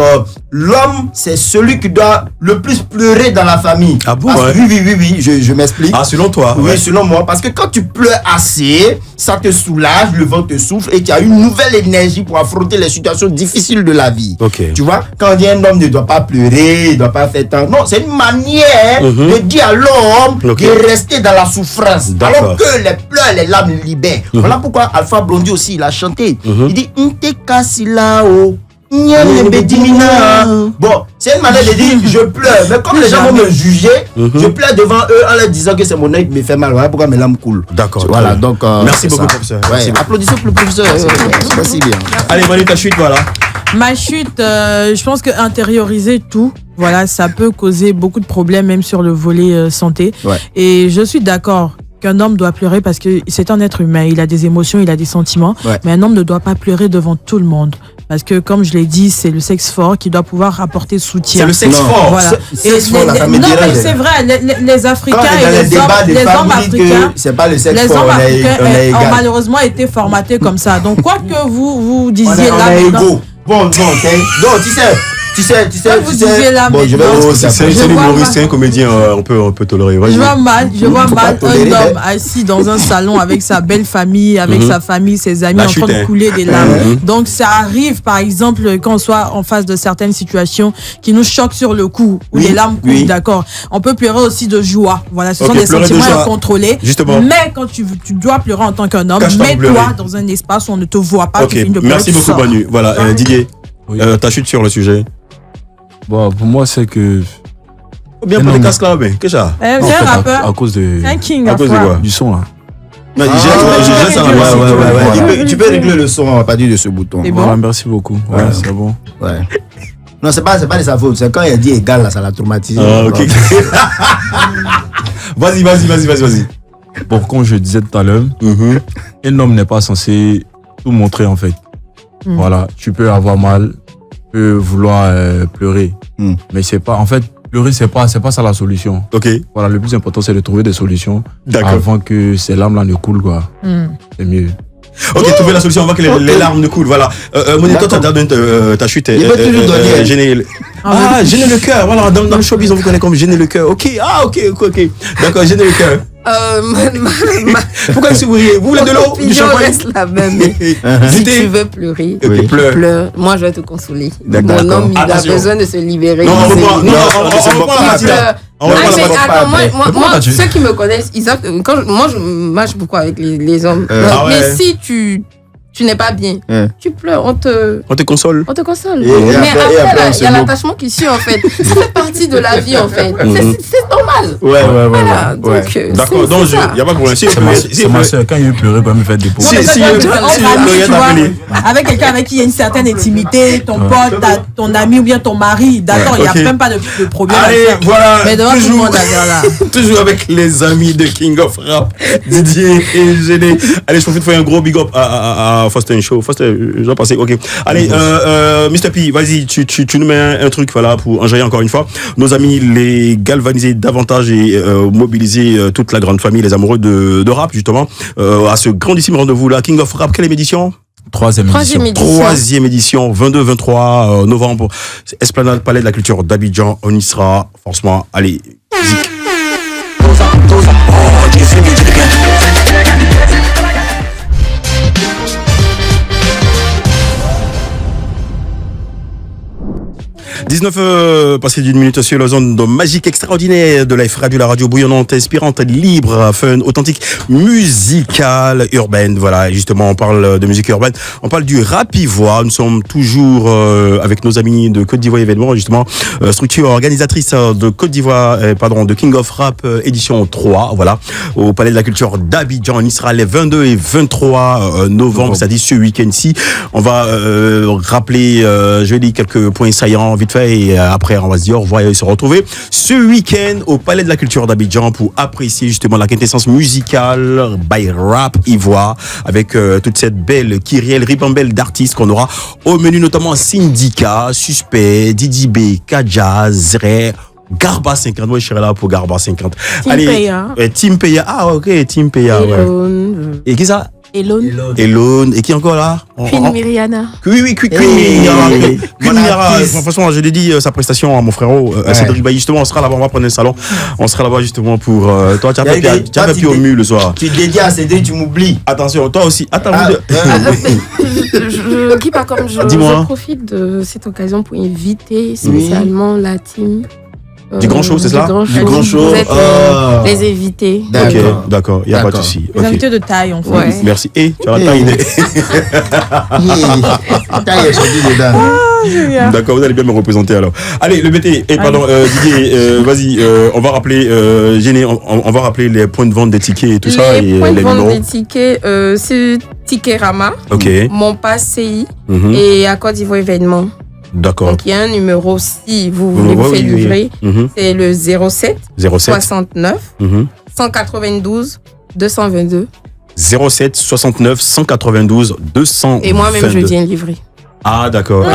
l'homme, c'est celui qui doit le plus pleurer dans la famille. Ah bon? Parce que, oui, je m'explique. Ah, selon toi? Oui, Ouais. selon moi. Parce que quand tu pleures assez, ça te soulage, le vent te souffle et tu as une nouvelle énergie pour affronter les situations difficiles de la vie. Ok. Tu vois, quand on dit un homme ne doit pas pleurer, il ne doit pas faire tant. Non, c'est une manière de dire à l'homme de rester dans la souffrance. D'accord. Alors que les pleurs, les larmes libèrent. Voilà pourquoi Alpha Blondy aussi, il a chanté. Il dit Nte Kasilao. Bon, c'est une manière de dire je pleure, mais comme les gens vont me juger, je pleure devant eux en leur disant que c'est mon œil qui me fait mal. Voilà pourquoi mes larmes coulent. D'accord. Voilà, donc. Merci beaucoup, ça. professeur. Ouais, Merci beaucoup. applaudissez pour le professeur. Merci bien. Allez, Manu, ta chute, voilà. Ma chute, je pense que intérioriser tout, voilà, ça peut causer beaucoup de problèmes, même sur le volet santé. Ouais. Et je suis d'accord qu'un homme doit pleurer parce que c'est un être humain, il a des émotions, il a des sentiments, Ouais. mais un homme ne doit pas pleurer devant tout le monde. Parce que, comme je l'ai dit, c'est le sexe fort qui doit pouvoir apporter soutien. C'est le sexe Non. fort. Voilà. Sexe fort, là, ça me non, dérange. mais c'est vrai, les Africains Quand on est dans et les les débats hommes, des les hommes femmes, vous dites africains, que c'est pas le sexe les fort, hommes on est africains ont égal. malheureusement été formatés comme ça. Donc, quoi que vous On disiez est là maintenant, égaux. Bon, tu sais. Quoi que vous disiez là Bon, je vais maintenant, aussi C'est Je un vois humoriste, mal. c'est un comédien, on peut tolérer. Vas-y. je vois Faut pas mal tolérer, un homme mais- assis dans un salon avec sa belle famille, avec sa famille, ses amis, La en train chute, de hein. couler des larmes. Donc ça arrive, par exemple, quand on soit en face de certaines situations qui nous choquent sur le coup, où Oui, les larmes coulent, oui. d'accord. On peut pleurer aussi de joie. Voilà, ce Ok, sont des pleurer de sentiments joie. incontrôlés. Justement. Mais quand tu dois pleurer en tant qu'un homme, Cache-toi pour mets-toi pleurer. dans un espace où on ne te voit pas. Ok, tu finis de pleurer, merci tu beaucoup, sors. Manu. Voilà, Didier, Oui. ta chute sur le sujet. Bon, pour moi, c'est que. Faut bien Mais pour les non, casques là, mais qu'est-ce que ça? C'est en fait, un rappeur, à cause de. c'est un king. À cause de enfin. quoi? Du son, là. Non, ouais, j'ai ça. ouais, Ouais. Tu peux régler le son à partir de ce bouton. C'est bon. Voilà, merci beaucoup. Ouais, Ouais. c'est bon. Ouais. Non, c'est pas de sa faute. C'est quand il dit égal, là, ça l'a traumatisé. Ah, ok. Vas-y. Bon, comme je disais tout à l'heure, un homme n'est pas censé tout montrer, en fait. Voilà, tu peux avoir mal, tu peux vouloir pleurer. Mais c'est pas, en fait, pleurer, c'est pas ça la solution. Ok, Voilà, le plus important, c'est de trouver des solutions d'accord. avant que ces larmes-là ne coulent, quoi. C'est mieux. Ok, trouver la solution avant que les larmes ne coulent. Voilà. Moni, toi, t'as donné ta chute. Il veut toujours donner. Gêner le cœur. Voilà, dans le showbiz, on vous connaît comme gêner le cœur. Ok, ok. D'accord, gêner le cœur. Pourquoi est-ce que vous riez? Vous voulez de l'eau? Du L'opinion champagne? reste la même. Si Du tu thé? veux pleurer, Ok, pleure. pleure. Moi, je vais te consoler. D'accord. Mon homme, il a Attention. besoin de se libérer. Non, on Il reprend sait- on reprend la partie là. On reprend la mais partie. attends, moi, Pourquoi t'as dit- ceux qui me connaissent, ils savent que moi, je marche beaucoup avec les hommes. Ah ouais. Mais si tu n'es pas bien, tu pleures, on te console. console. Et Mais après, après, on là, il se y a moque. l'attachement qui suit, en fait. Ça fait partie de la vie, en fait. C'est normal. Ouais. Voilà, donc, D'accord, donc il n'y a pas de problème. Si C'est ma soeur, quand il veut pleurer, quand il me fait des pauses. Non, mais Si, ça, si, tu vois, si, entre si, amis, regarde tu vois, appeler. avec quelqu'un avec qui il y a une certaine intimité, ton pote, ton ami ou bien ton mari, d'accord, il n'y a Ok. même pas de problème à Allez, faire. voilà, Mais devant tout le toujours, monde, d'accord, là. toujours avec les amis de King of Rap, Didier et Géné. Allez, je profite de faire un gros big up à Faustin Show. Faustin, je dois passer, ok. Allez, Mr. P, vas-y, tu nous mets un truc, voilà, pour enjailler encore une fois. Nos amis, les galvaniser davantage et mobiliser toute la grande famille, les amoureux de rap, justement, à ce grandissime rendez-vous là. King of Rap, quelle édition? Troisième édition. Troisième édition, 22-23 novembre, Esplanade Palais de la Culture d'Abidjan. On y sera, forcément. Allez, musique. 19 19 passé d'une minute sur la zone de magique extraordinaire de Life Radio, la radio bouillonnante, inspirante, libre, fun, authentique, musicale, urbaine. Voilà, justement, on parle de musique urbaine, on parle du rap ivoire. Nous sommes toujours avec nos amis de Côte d'Ivoire événement, justement, structure organisatrice de Côte d'Ivoire, de King of Rap édition 3, voilà, au Palais de la Culture d'Abidjan. On y sera les 22 et 23 novembre, c'est-à-dire ce week-end-ci. On va rappeler, je dis quelques points saillants vite fait et après on va se dire au revoir et se retrouver ce week-end au Palais de la Culture d'Abidjan pour apprécier justement la quintessence musicale by rap ivoire avec toute cette belle kyrielle ribambelle d'artistes qu'on aura au menu, notamment Syndicat, Suspect, Didi B, Kaja, Zre, Garba 50, moi je serai là pour Garba 50. Team Paya. Ah ok, Team Paya. Elone. Et qui ça? Elone. Et qui encore là? Queen Myriana. Oui, Queen Myriana. Franchement, je l'ai dit, sa prestation à mon frérot, Cédric Bailly, justement, on sera là-bas, on va prendre un salon. On sera là-bas justement pour. Toi, tu as fait pied au mur le soir. Tu dédies à Cédric, tu m'oublies. Attention, toi aussi. Attends, Je profite de cette occasion pour inviter spécialement la team. Du grand show, c'est ça? Du grand show. Vous êtes les invités. Ok, d'accord, il n'y a pas de souci. Les invités de taille, en fait. Ouais. Merci. Et tu as la taille. Taille, je dedans. D'accord, vous allez bien me représenter alors. Allez, le BT, Didier, vas-y, on va rappeler, on va rappeler les points de vente des tickets et tout ça. Les points de vente des tickets, c'est Ticketama, Mon Pass CI et à Côte d'Ivoire événement. D'accord. Donc il y a un numéro si vous voulez vous faire livrer, c'est le 07 69 192 222. 07 69 192 222. Et moi-même je viens livrer. Ah d'accord.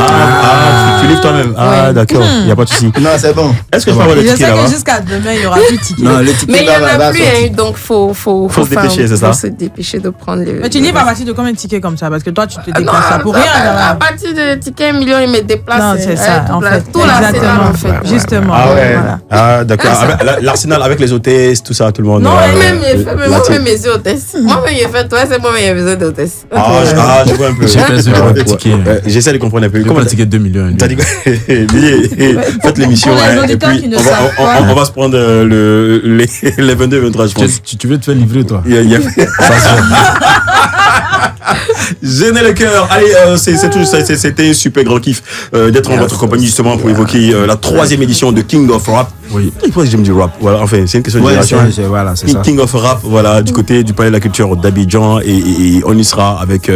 Tu livres toi-même. Ah d'accord. Il n'y a pas de souci. Non, c'est bon. Est-ce que je peux avoir le ticket là-bas? Je sais que jusqu'à demain il y aura plus de tickets. Non, le ticket. Mais il n'y en a plus, donc faut se dépêcher, c'est ça? Faut se dépêcher de prendre le. Mais tu livres à partir de combien de tickets comme ça? Parce que toi tu te déplaces ça pour rien. À partir de tickets 1 million, ils me déplacent. Non, c'est ça. En fait, tout l'arsenal en fait. Justement. Ah ouais. Voilà. Ah d'accord. L'arsenal avec les hôtesses, tout ça, tout le monde. Non, moi-même mes hôtesses. Moi-même j'ai fait, toi c'est moi-même j'ai besoin d'hôtesses. Ah, je vois un peu. J'essaie de comprendre un peu. Comment le ticket de 2 millions? T'as dit quoi? Faites l'émission et puis on va se prendre les 22 et 23 je pense. Tu veux te faire livrer toi? Gêner le cœur. Allez, c'était un super grand kiff d'être en votre compagnie justement pour évoquer la 3e édition de King of Rap. Oui. Pourquoi j'aime du rap? Voilà, enfin, c'est une question de génération. Voilà, c'est ça. King of Rap, voilà, du côté du Palais de la Culture d'Abidjan et on y sera avec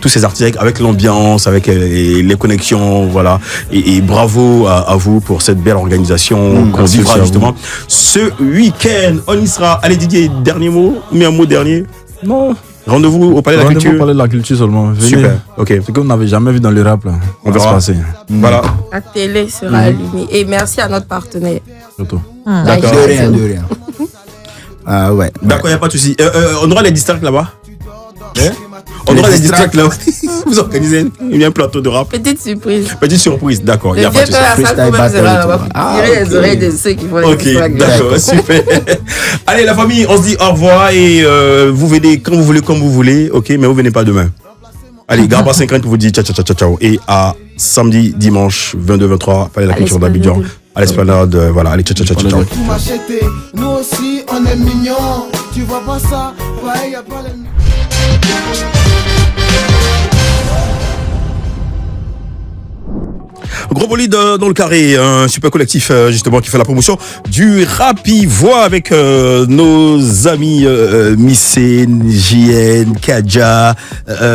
tous ces artistes, avec l'ambiance, avec les connexions, voilà. Et bravo à vous pour cette belle organisation qu'on vivra justement ce week-end. On y sera. Allez Didier, dernier mot, mais un mot dernier. Non. Rendez-vous au Palais de la Culture. Rendez-vous au Palais de la Culture seulement. Venez. Super. Ok. Ce qu'on n'avait jamais vu dans le rap là. On verra. passer. Voilà. La télé sera allumée. Et merci à notre partenaire. Surtout. D'accord. De rien. Ah ouais. D'accord, il n'y a pas de souci. On aura les distracts là-bas. On aura les distracts là-bas. Vous organisez un plateau de rap. Petite surprise. Petite surprise, d'accord. Il n'y a pas de souci. Les oreilles de ceux qui font les distracts. Ok, d'accord, super. Allez, la famille, on se dit au revoir et vous venez quand vous voulez, comme vous voulez, ok, mais vous venez pas demain. Allez, Garba 50 vous dit ciao. Et à samedi, dimanche, 22-23, Palais de la Culture d'Abidjan. À l'esplanade, voilà, allez, ciao. Nous aussi, on est mignons. Tu vois pas ça? Ouais, y a pas les... Gros bolide dans le carré, un super collectif justement qui fait la promotion du rap ivoire avec nos amis Missé, JN, Kaja,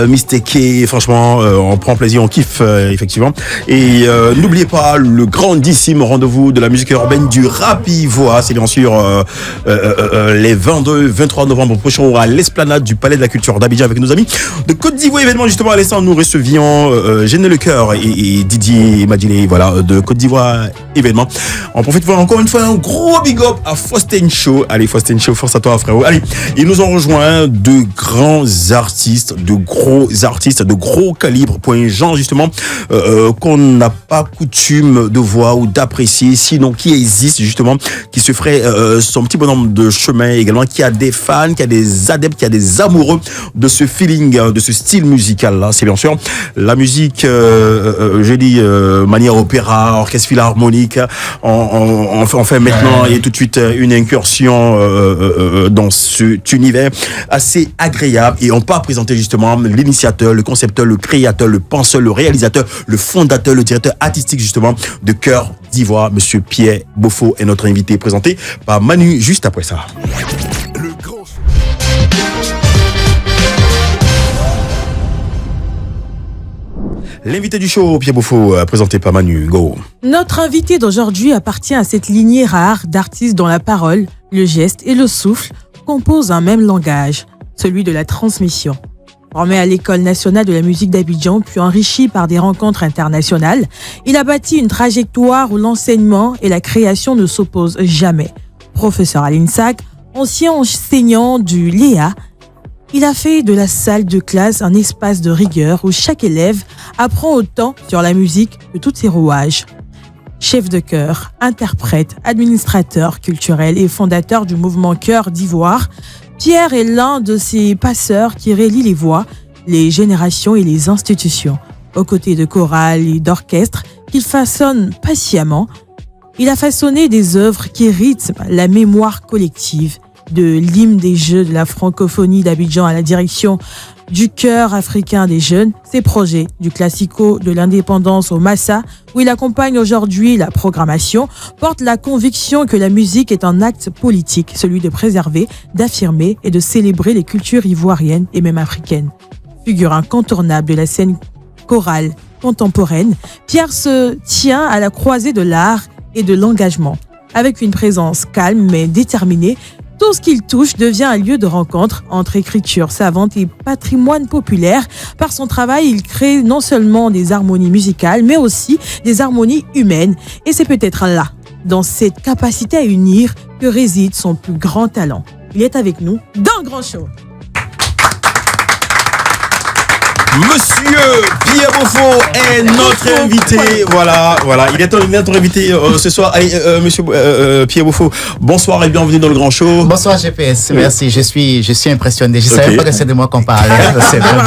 Mistake. Franchement, on prend plaisir, on kiffe effectivement. Et n'oubliez pas le grandissime rendez-vous de la musique urbaine du rap ivoire. C'est bien sûr les 22-23 novembre prochains à l'esplanade du Palais de la Culture d'Abidjan avec nos amis de Côte d'Ivoire événement justement. À l'instant, nous recevions Gêner le cœur et Didier Madjili, voilà, de Côte d'Ivoire événement. On profite pour encore une fois un gros big up à Faustin Show. Allez, Faustin Show, force à toi frérot. Allez, ils nous ont rejoint de grands artistes, de gros calibre, pour un genre justement qu'on n'a pas coutume de voir ou d'apprécier, sinon qui existe justement, qui se ferait son petit bonhomme de chemin également, qui a des fans, qui a des adeptes, qui a des amoureux de ce feeling, de ce style musical là. C'est bien sûr la musique, je dis manière symphonie, opéra, orchestre philharmonique. On fait maintenant et tout de suite une incursion dans cet univers assez agréable. Et on peut présenter justement l'initiateur, le concepteur, le créateur, le penseur, le réalisateur, le fondateur, le directeur artistique justement de Cœur d'Ivoire. Monsieur Pierre Beaufort est notre invité, présenté par Manu juste après ça. L'invité du show, Pierre Beaufort, présenté par Manu. Go. Notre invité d'aujourd'hui appartient à cette lignée rare d'artistes dont la parole, le geste et le souffle composent un même langage, celui de la transmission. Formé à l'École nationale de la musique d'Abidjan, puis enrichi par des rencontres internationales, il a bâti une trajectoire où l'enseignement et la création ne s'opposent jamais. Professeur à l'INSAC, ancien enseignant du Léa, il a fait de la salle de classe un espace de rigueur où chaque élève apprend autant sur la musique que tous ses rouages. Chef de chœur, interprète, administrateur culturel et fondateur du mouvement Cœur d'Ivoire, Pierre est l'un de ces passeurs qui relient les voix, les générations et les institutions. Aux côtés de chorales et d'orchestres qu'il façonne patiemment, il a façonné des œuvres qui rythment la mémoire collective. De l'hymne des Jeux de la francophonie d'Abidjan à la direction du Chœur africain des jeunes, ses projets du classico de l'indépendance au Massa, où il accompagne aujourd'hui la programmation, portent la conviction que la musique est un acte politique, celui de préserver, d'affirmer et de célébrer les cultures ivoiriennes et même africaines. Figure incontournable de la scène chorale contemporaine, Pierre se tient à la croisée de l'art et de l'engagement. Avec une présence calme mais déterminée, tout ce qu'il touche devient un lieu de rencontre entre écriture savante et patrimoine populaire. Par son travail, il crée non seulement des harmonies musicales, mais aussi des harmonies humaines. Et c'est peut-être là, dans cette capacité à unir, que réside son plus grand talent. Il est avec nous dans le Grand Show. Monsieur Pierre Beaufort est notre invité. Voilà. Il est notre invité ce soir. Allez, monsieur Pierre Beaufort, bonsoir et bienvenue dans le Grand Show. Bonsoir GPS, merci. Je suis impressionné. Je savais pas que c'est de moi qu'on parlait. C'est vraiment,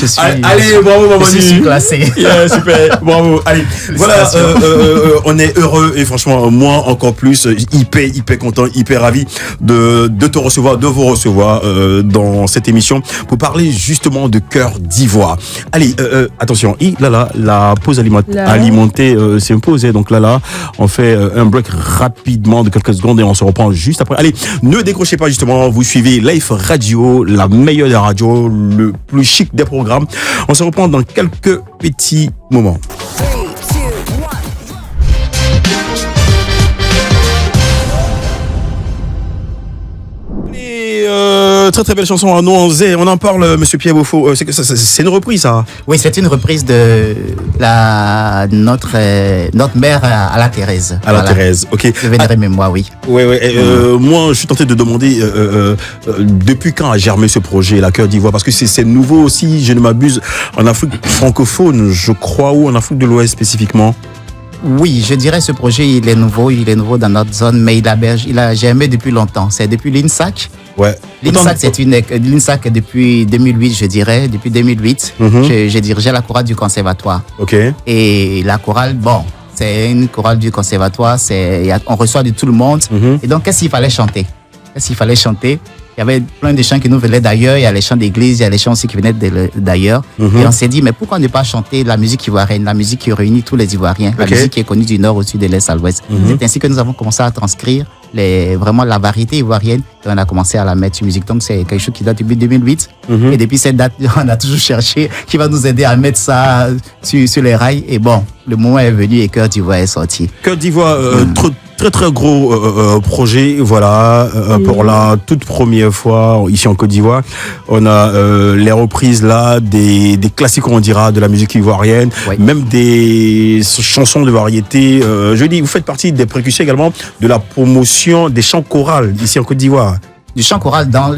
je suis. Allez, bravo, maman. Je suis classé. Yeah, super, bravo. Allez, voilà, on est heureux et franchement, moi encore plus, hyper content, hyper ravi de te recevoir, de vous recevoir dans cette émission pour parler justement de Cœur d'Ivoire. Allez, attention, la pause alimentée s'impose. Donc là, on fait un break rapidement de quelques secondes et on se reprend juste après. Allez, ne décrochez pas justement, vous suivez Life Radio, la meilleure des radios, le plus chic des programmes. On se reprend dans quelques petits moments. Très belle chanson à Nouanzé. On en parle, monsieur Pierre Beaufort. C'est une reprise, ça? Oui, c'est une reprise de notre mère à la Thérèse. À la Thérèse, ok. De vénérer mémoire, oui. Oui. Moi, je suis tenté de demander depuis quand a germé ce projet, la Cœur d'Ivoire, parce que c'est nouveau aussi, je ne m'abuse, en Afrique francophone, je crois, ou en Afrique de l'Ouest spécifiquement. Oui, je dirais ce projet, il est nouveau dans notre zone, mais il a germé depuis longtemps. C'est depuis l'INSAC. Ouais. L'INSAC depuis 2008, je dirais, depuis 2008. J'ai dirigé la chorale du conservatoire. Ok. Et la chorale, c'est une chorale du conservatoire, on reçoit de tout le monde. Et donc, qu'est-ce qu'il fallait chanter? Il y avait plein de chants qui nous venaient d'ailleurs. Il y a les chants d'église, il y a les chants aussi qui venaient d'ailleurs. Et on s'est dit, mais pourquoi ne pas chanter la musique ivoirienne, la musique qui réunit tous les Ivoiriens, la musique qui est connue du nord au sud, de l'est à l'ouest. C'est ainsi que nous avons commencé à transcrire vraiment la variété ivoirienne et on a commencé à la mettre sur musique. Donc c'est quelque chose qui date depuis 2008. Et depuis cette date, on a toujours cherché qui va nous aider à mettre ça sur les rails. Et bon, le moment est venu et Cœur d'Ivoire est sorti. Cœur d'Ivoire, très gros projet, voilà, pour la toute première fois ici en Côte d'Ivoire. On a les reprises là des classiques, on dira, de la musique ivoirienne, même des chansons de variété. Je dis, vous faites partie des précurseurs également de la promotion des chants chorales ici en Côte d'Ivoire. Du chant choral dans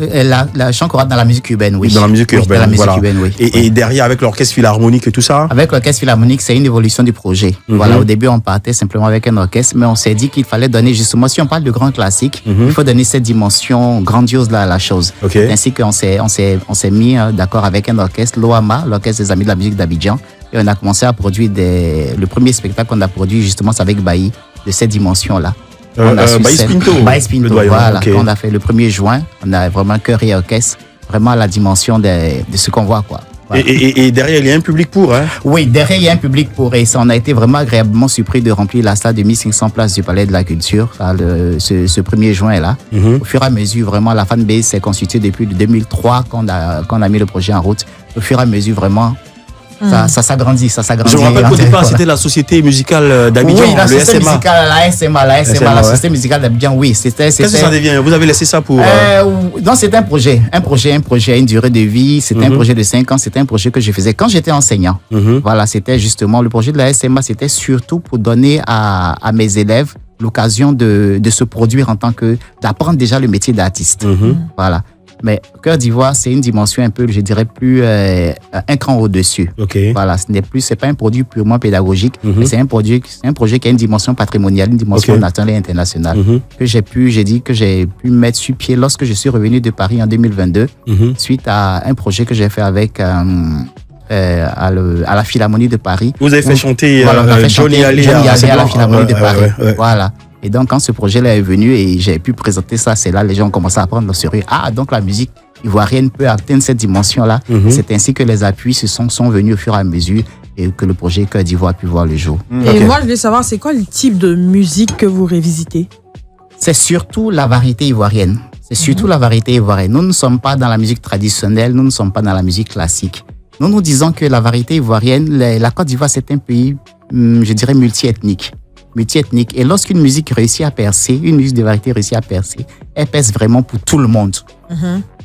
chant choral dans la musique urbaine, oui. Dans la musique urbaine, dans la musique voilà. urbaine, oui. Et derrière, avec l'orchestre philharmonique et tout ça? Avec l'orchestre philharmonique, c'est une évolution du projet. Voilà, au début, on partait simplement avec un orchestre, mais on s'est dit qu'il fallait donner justement, si on parle de grand classique, il faut donner cette dimension grandiose là à la chose. C'est ainsi qu'on s'est mis d'accord avec un orchestre, l'OAMA, l'orchestre des Amis de la musique d'Abidjan, Et on a commencé à produire le premier spectacle qu'on a produit, justement, c'est avec Bailly, de cette dimension-là. Baïs Pinto, voilà. Okay. On a fait le 1er juin, on a vraiment chœur et orchestre, vraiment à la dimension de ce qu'on voit, quoi. Voilà. Et derrière, il y a un public pour, hein? Oui, derrière, il y a un public pour. Et ça, on a été vraiment agréablement surpris de remplir la salle de 1500 places du Palais de la Culture, ce 1er juin là. Au fur et à mesure, vraiment, la fanbase s'est constituée depuis 2003 quand on a mis le projet en route. Au fur et à mesure, vraiment, ça s'agrandit. Je me rappelle qu'au départ, c'était la société musicale d'Abidjan, oui, la le société SMA. Musicale, la société musicale d'Abidjan, oui. Qu'est-ce que ça devient? Vous avez laissé ça pour... Non, c'était un projet, une durée de vie. C'était un projet de 5 ans. C'était un projet que je faisais quand j'étais enseignant. Voilà, c'était justement le projet de la SMA. C'était surtout pour donner à mes élèves l'occasion de se produire d'apprendre déjà le métier d'artiste. Voilà. Mais Cœur d'Ivoire, c'est une dimension un peu, je dirais, plus un cran au-dessus. Okay. Voilà, c'est pas un produit purement pédagogique, mais c'est un projet qui a une dimension patrimoniale, une dimension nationale et internationale que j'ai pu mettre sur pied lorsque je suis revenu de Paris en 2022, suite à un projet que j'ai fait avec à la Philharmonie de Paris. Vous avez fait chanter Johnny Hallyday à la Philharmonie de Paris. Voilà. Et donc, quand ce projet-là est venu et j'ai pu présenter ça, c'est là les gens ont commencé à prendre au sérieux. Ah, donc la musique ivoirienne peut atteindre cette dimension-là. C'est ainsi que les appuis sont venus au fur et à mesure et que le projet Cœur d'Ivoire a pu voir le jour. Et moi, je voulais savoir, c'est quoi le type de musique que vous révisitez? C'est surtout la variété ivoirienne. Nous ne sommes pas dans la musique traditionnelle, nous ne sommes pas dans la musique classique. Nous disons que la variété ivoirienne, la Côte d'Ivoire, c'est un pays, je dirais, multiethnique. Et lorsqu'une musique réussit à percer, une musique de variété réussit à percer, elle perce vraiment pour tout le monde.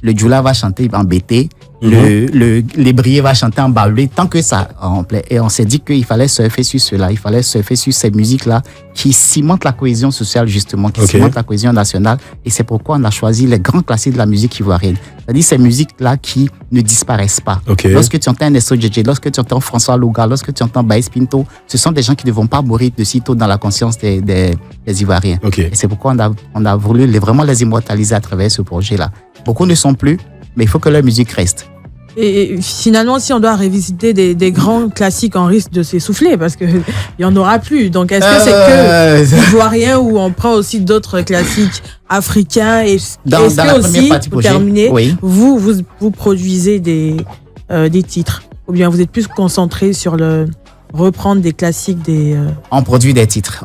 Le djoula va chanter en bété, l'ébrié va chanter en baoulé, tant que ça en plaît. Et on s'est dit qu'il fallait surfer sur cela, il fallait surfer sur ces musiques-là qui cimentent la cohésion sociale, justement, qui cimentent la cohésion nationale. Et c'est pourquoi on a choisi les grands classiques de la musique ivoirienne. C'est-à-dire ces musiques-là qui ne disparaissent pas. Lorsque tu entends Ernesto Djedje, lorsque tu entends François Louga, lorsque tu entends Baïs Pinto, ce sont des gens qui ne vont pas mourir de sitôt dans la conscience des Ivoiriens. Et c'est pourquoi on a voulu vraiment les immortaliser à travers ce projet-là. Beaucoup ne sont plus, mais il faut que leur musique reste. Et finalement, si on doit révisiter des grands classiques, on risque de s'essouffler parce qu'il n'y en aura plus. Donc, est-ce que c'est que ivoirien ou on prend aussi d'autres classiques africains? Et est-ce que aussi, pour terminer, vous produisez des titres? Ou bien vous êtes plus concentré sur reprendre des classiques On produit des titres.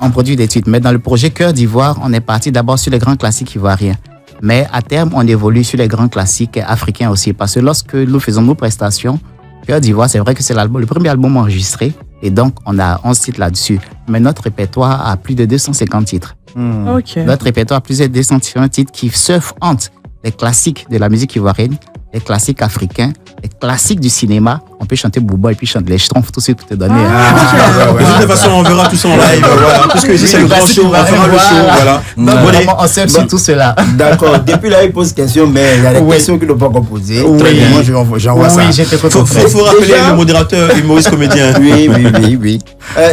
Mais dans le projet Cœur d'Ivoire, on est parti d'abord sur les grands classiques ivoiriens. Mais à terme, on évolue sur les grands classiques africains aussi. Parce que lorsque nous faisons nos prestations, Cœur d'Ivoire, c'est vrai que c'est le premier album enregistré. Et donc, on a 11 titres là-dessus. Mais notre répertoire a plus de 250 titres. Notre répertoire a plus de 250 titres qui surfent entre les classiques de la musique ivoirienne, les classiques africains, les classiques du cinéma. On peut chanter Bouba et puis chanter les Schtroumpfs tout de suite pour te donner. De toute façon, on verra tout ça en live. Voilà. Parce que c'est le grand show, on fera le show. Voilà. Vraiment, on sert sur tout cela. D'accord. Depuis là, il pose question, mais il y a des questions qu'il ne peut pas poser. Très bien, moi, j'envoie ça. Oui, j'étais content. Il faut rappeler le modérateur, humoriste, comédien. Oui.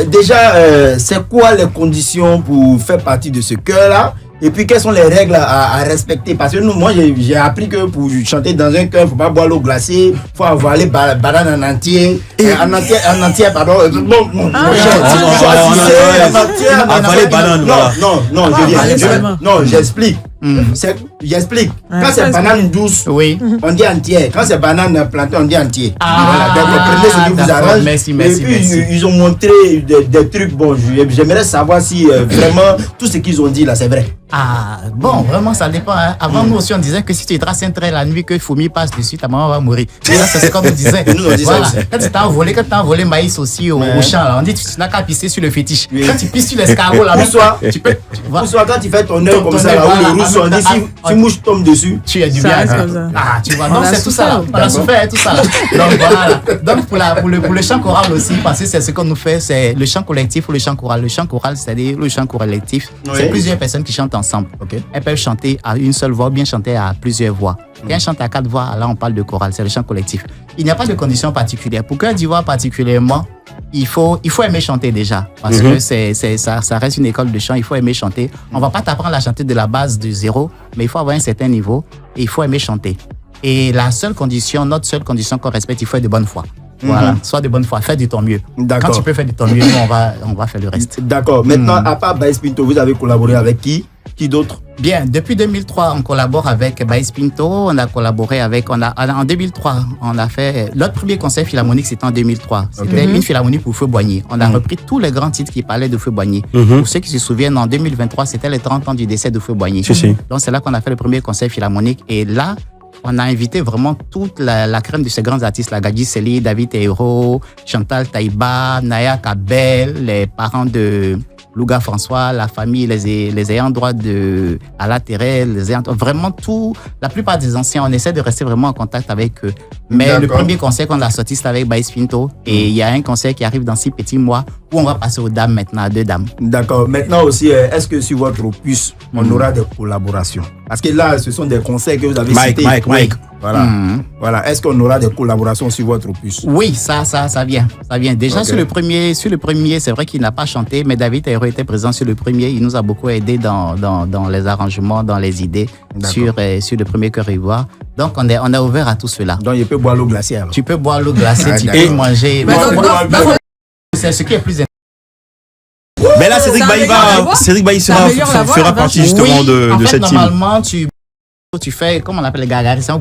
Déjà, c'est quoi les conditions pour faire partie de ce chœur-là? Et puis, quelles sont les règles à respecter? Parce que moi, j'ai appris que pour chanter dans un chœur, il ne faut pas boire l'eau glacée, il faut avaler banane en entier. En entier, pardon. Avaler banane, voilà. Non, j'explique. J'explique. Quand c'est banane douce, on dit entière. Quand c'est banane plantée, on dit entier. Voilà, donc prenez ce qui vous arrange. Merci. Et puis, ils ont montré des trucs. Bon, j'aimerais savoir si vraiment tout ce qu'ils ont dit là, c'est vrai. Bon, vraiment, ça dépend. Hein. Avant, nous aussi, on disait que si tu traces un trait la nuit, que Foumi passe dessus, ta maman va mourir. Et là, c'est ce qu'on nous disait. Voilà. Quand tu t'as envolé maïs aussi au champ, là, on dit que tu n'as qu'à pisser sur le fétiche. Quand tu pisses sur l'escargot, là, tu peux. Soit quand tu fais ton œuf comme ça, là, où le rousse, on dit si mouche tombe dessus, tu es du bien. Tu vois, donc c'est tout ça là. On a souffert tout ça là. Donc voilà. Donc pour le chant choral aussi, parce que c'est ce qu'on nous fait, c'est le chant collectif ou le chant choral. Le chant choral, c'est-à-dire le chant collectif, c'est plusieurs personnes qui chantent ensemble. Elles peuvent chanter à une seule voix ou bien chanter à plusieurs voix. Quand on chante à 4 voix, là on parle de choral, c'est le chant collectif. Il n'y a pas de conditions particulières. Pour Cœur d'Ivoire particulièrement, il faut aimer chanter déjà. Parce que ça reste une école de chant, il faut aimer chanter. On ne va pas t'apprendre à chanter de la base de zéro, mais il faut avoir un certain niveau et il faut aimer chanter. Et notre seule condition qu'on respecte, il faut être de bonne foi. Voilà, sois de bonne foi, fais de ton mieux. Quand tu peux faire de ton mieux, nous, on va faire le reste. D'accord. Maintenant, à part Baïs Pinto, vous avez collaboré avec qui? Qui d'autre? Bien, depuis 2003, on collabore avec Baïs Pinto. On a collaboré avec, en 2003, on a fait, notre premier concert philharmonique, c'était en 2003. C'était une philharmonie pour Feu Boigny. On a repris tous les grands titres qui parlaient de Feu Boigny. Pour ceux qui se souviennent, en 2023, c'était les 30 ans du décès de Feu Boigny. Donc, c'est là qu'on a fait le premier concert philharmonique. Et là, on a invité vraiment toute la crème de ces grands artistes, la Gadji Seli, David Hero, Chantal Taïba, Naya Kabel, les parents de Louga François, la famille, les ayants droit de Ala Terrel, vraiment tout, la plupart des anciens, on essaie de rester vraiment en contact avec eux. Mais le premier concert qu'on a sorti, c'était avec Baïs Pinto. Et il y a un concert qui arrive dans 6 petits mois où on va passer aux dames maintenant, à 2 dames. D'accord. Maintenant aussi, est-ce que sur votre opus, on aura des collaborations? Parce que là, ce sont des concerts que vous avez cités. Mike. Voilà. Voilà. Est-ce qu'on aura des collaborations sur votre opus? Oui, ça vient. Ça vient. Déjà, sur le premier, c'est vrai qu'il n'a pas chanté, mais David Hero était présent sur le premier. Il nous a beaucoup aidé dans les arrangements, dans les idées sur le premier Cœur Ivoire. Donc, on est ouvert à tout cela. Donc, il peut boire l'eau glacée alors. Tu peux boire l'eau glacée, tu peux manger. C'est ce qui est plus important. Mais là, Cédric Bailly fera partie justement de cette team. Normalement, tu fais, comment on appelle les gargarismes.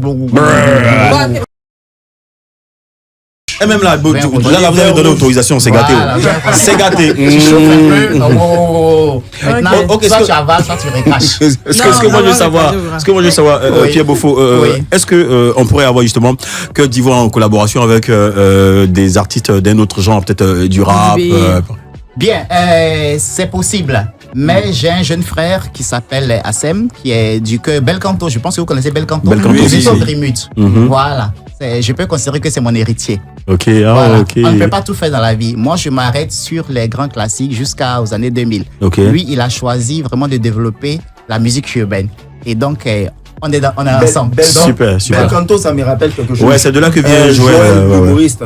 Et même là, vous avez donné autorisation, c'est gâté. C'est gâté. Maintenant, soit tu avales, soit tu recraches. Ce que moi je veux savoir, Pierre Beaufort, est-ce que on pourrait avoir justement Côte d'Ivoire en collaboration avec des artistes d'un autre genre, peut-être du rap? Bien, c'est possible. Mais j'ai un jeune frère qui s'appelle Assem, qui est du cœur Belcanto. Je pense que vous connaissez Belcanto. Voilà. Je peux considérer que c'est mon héritier. Voilà. On ne peut pas tout faire dans la vie. Moi, je m'arrête sur les grands classiques jusqu'aux années 2000. Lui, il a choisi vraiment de développer la musique urbaine. Et donc, on est ensemble. Super. Belcanto, ça me rappelle quelque chose. Ouais, c'est de là que vient Joël. Humoriste.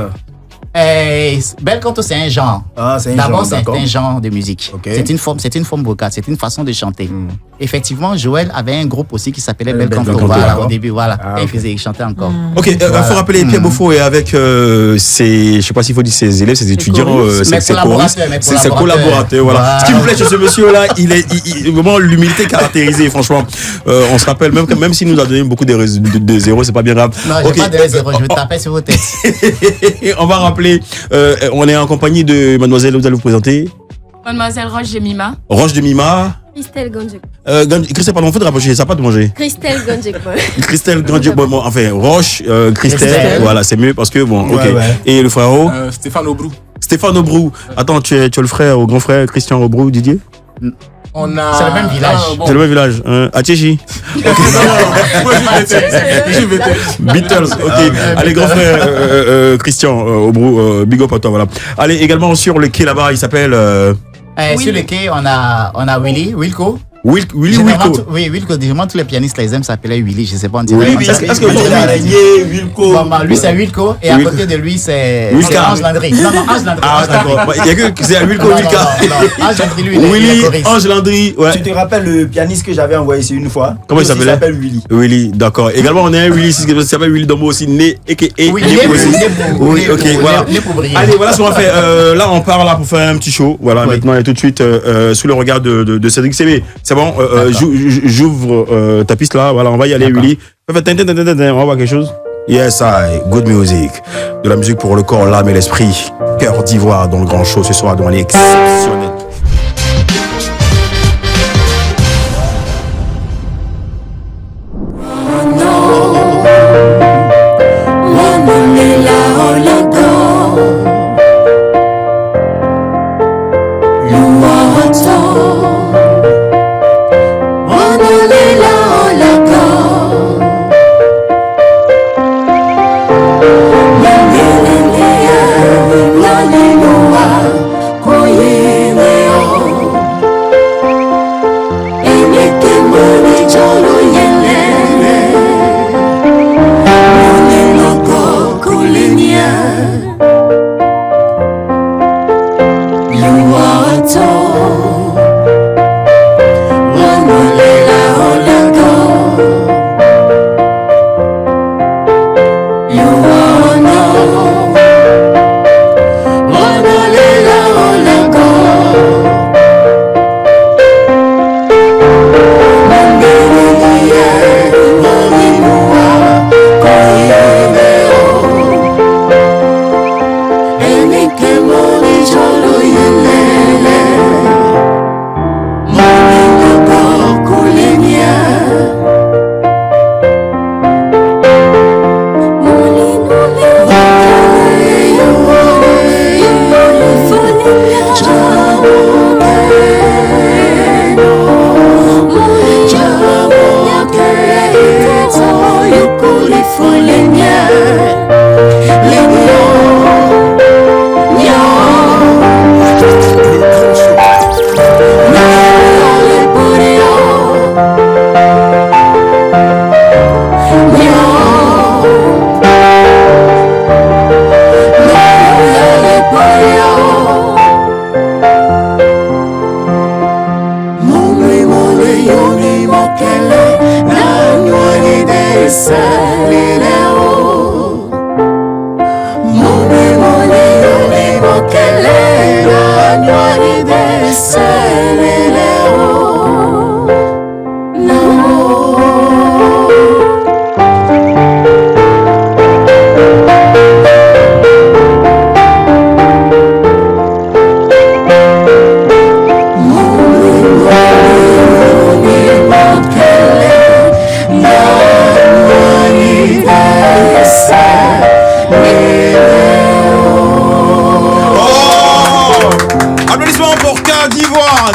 Belcanto, c'est un genre. D'abord, c'est un genre de musique. C'est une forme vocale, c'est une façon de chanter. Effectivement, Joël avait un groupe aussi qui s'appelait Belcanto. Voilà, au début, et il chantait encore. Il faut rappeler Pierre Beaufort et avec je sais pas s'il faut dire ses élèves, ses étudiants, ses collaborateurs. Voilà. Ce qui me plaît chez ce monsieur-là, il est vraiment l'humilité caractérisée, franchement. On se rappelle, même s'il nous a donné beaucoup de zéros, c'est pas bien grave. Non, j'ai pas de zéros, je vais taper sur vos têtes. On va rappeler, on est en compagnie de mademoiselle, vous allez vous présenter. Mademoiselle Roche de Mima. Roche de Mima. Christelle Gondjek. Christelle, pardon, faut te rapprocher, ça n'a pas de manger. Christelle Gondjek. Christelle Gondjek, enfin, Roche, Christelle, voilà, c'est mieux parce que, bon, ok. Et le frérot Stéphane Aubrou. Stéphane Aubrou. Attends, tu es le frère, au grand frère Christian Aubrou, Didier? C'est le même village. C'est le même village. À Tchéchi. Beatles, ok. Allez, grand frère Christian Aubrou, big up à toi, voilà. Allez, également sur le quai là-bas, il s'appelle. Sur le quai, on a Wilco. Wilco. Oui, Wilco, généralement tous les pianistes les aiment s'appeler Willy, je sais pas, on dirait. Oui, est-ce que vous avez araignée, Wilco? Lui c'est Wilco et à côté de lui c'est Ange Landry. Non, Ange Landry. Ah, d'accord. Il y a que c'est Wilco, Wilca. Ange Landry, lui, Willy, Ange Landry, ouais. Tu te rappelles le pianiste que j'avais envoyé ici une fois? Comment il s'appelait? Il s'appelle Willy. Willy, d'accord. Également, on a un Willy qui s'appelle Willy Dombo aussi, né et oui, ok, voilà. Allez, voilà ce qu'on va faire. Là, on part là pour faire un petit show. Voilà, maintenant et tout de suite sous le regard de Cédric CB. C'est bon, j'ouvre ta piste là, voilà, on va y aller, Willy. On va voir quelque chose. Yes, good music. De la musique pour le corps, l'âme et l'esprit. Cœur d'Ivoire dans le grand show ce soir, dans les exceptionnels. Koye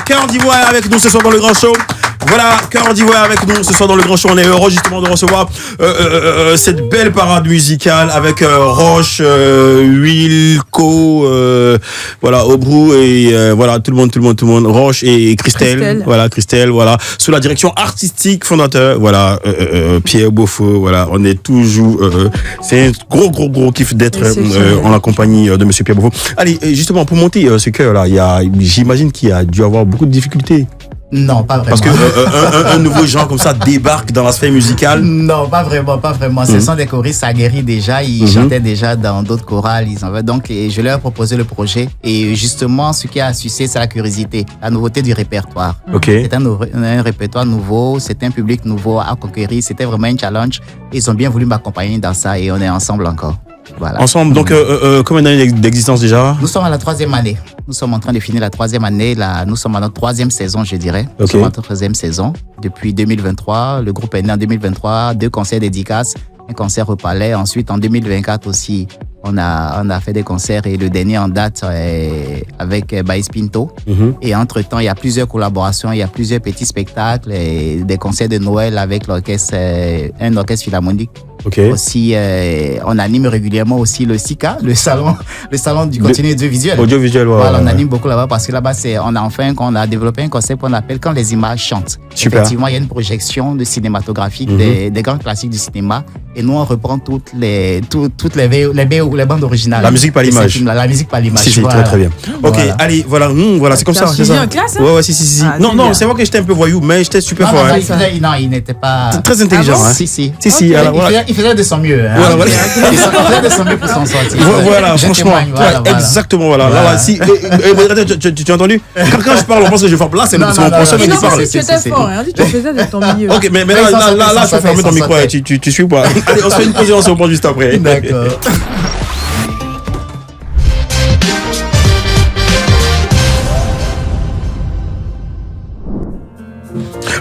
Cœur d'Ivoire avec nous ce soir dans le Grand Show. Voilà, Cœur d'Ivoire avec nous ce soir dans le Grand Show. On est heureux justement de recevoir cette belle parade musicale avec Roche, Wilco, voilà, Obrou et voilà tout le monde, Roche et Christelle. Voilà, Christelle, voilà, sous la direction artistique fondateur, voilà, Pierre Beaufort, voilà, on est toujours, c'est un gros kiff d'être en la compagnie de Monsieur Pierre Beaufort. Allez, justement pour monter ce cœur là, j'imagine qu'il y a dû avoir beaucoup de difficultés. Non, pas vraiment. Parce que un nouveau genre comme ça débarque dans la sphère musicale. Non, pas vraiment. Ce sont des choristes aguerris déjà. Ils chantaient déjà dans d'autres chorales. Donc, je leur ai proposé le projet. Et justement, ce qui a suscité, c'est la curiosité, la nouveauté du répertoire. Okay. C'est un répertoire nouveau, c'est un public nouveau à conquérir. C'était vraiment un challenge. Ils ont bien voulu m'accompagner dans ça et on est ensemble encore. Voilà. Ensemble, donc combien d'années d'existence déjà? Nous sommes à la 3e année. Nous sommes en train de finir la 3e année. Nous sommes à notre 3e saison, je dirais. Nous sommes à notre 3e saison. Depuis 2023, le groupe est né en 2023. 2 concerts dédicaces, un concert au Palais. Ensuite, en 2024 aussi, on a fait des concerts et le dernier en date avec Baïs Pinto. Et entre-temps, il y a plusieurs collaborations, il y a plusieurs petits spectacles et des concerts de Noël avec l'orchestre, un orchestre philharmonique. Aussi, on anime régulièrement aussi le SICA, le salon du contenu audiovisuel. Voilà, on anime beaucoup là-bas parce que là-bas, on a développé un concept qu'on appelle quand les images chantent. Super. Effectivement, il y a une projection de cinématographique des grands classiques du cinéma et nous on reprend toutes les bandes originales. La musique par l'image. La musique par l'image. Si, voilà. très bien. Ok, voilà. Allez, voilà, c'est comme ça. C'est ça. En classe, hein? Ouais, si. Ah, non, c'est vrai que j'étais un peu voyou, mais j'étais super fort. Non, il n'était pas. C'est très intelligent. Ah bon? Si. Okay. Alors, voilà. Il faisait de son mieux. Hein. Voilà. Il faisait de son mieux pour s'en sortir. Voilà, franchement. Voilà. Exactement, voilà. Là, si, tu as entendu? Quand je parle, on pense que je frappe. Là, c'est mon professeur qui parle. Tu étais fort, hein. Tu faisais de ton milieu. Ok, mais là, je peux fermer ton micro. Tu suis ou pas? Allez, on se fait une pause et on se reprend juste après. D'accord.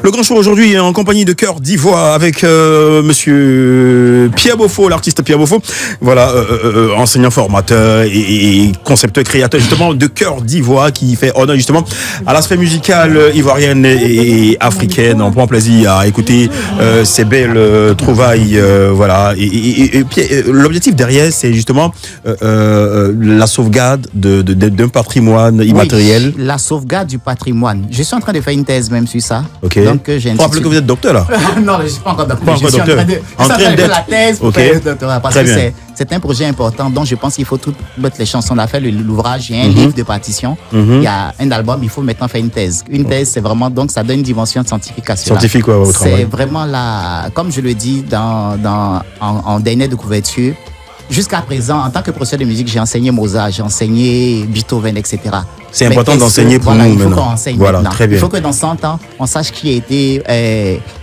Le Grand Show aujourd'hui en compagnie de Cœur d'Ivoire avec Monsieur Pierre Beaufort, l'artiste Pierre Beaufort, voilà, enseignant formateur et concepteur créateur justement de Cœur d'Ivoire qui fait honneur justement à l'aspect musical ivoirienne et africaine. On prend plaisir à écouter ces belles trouvailles, voilà. Et l'objectif derrière, c'est justement la sauvegarde d'un patrimoine immatériel. Oui, la sauvegarde du patrimoine. Je suis en train de faire une thèse même sur ça. Ok. Donc, j'ai faut rappeler que vous êtes docteur là. Non, je ne suis pas encore docteur. Pas encore docteur. Je suis en train de faire la thèse pour faire le doctorat. Parce Très que bien. c'est un projet important dont je pense qu'il faut toutes mettre les chansons. On a fait l'ouvrage, il y a un livre de partition, il y a un album, il faut maintenant faire une thèse. Une thèse, c'est vraiment, donc ça donne une dimension scientifique à cela. Scientifique, ouais, au travail. C'est vraiment là, comme je le dis en dernière de couverture, jusqu'à présent, en tant que professeur de musique, j'ai enseigné Mozart, j'ai enseigné Beethoven, etc. C'est important d'enseigner pour nous il faut maintenant. qu'on enseigne Voilà, maintenant. très bien. Il faut que dans 100 ans, on sache qui a été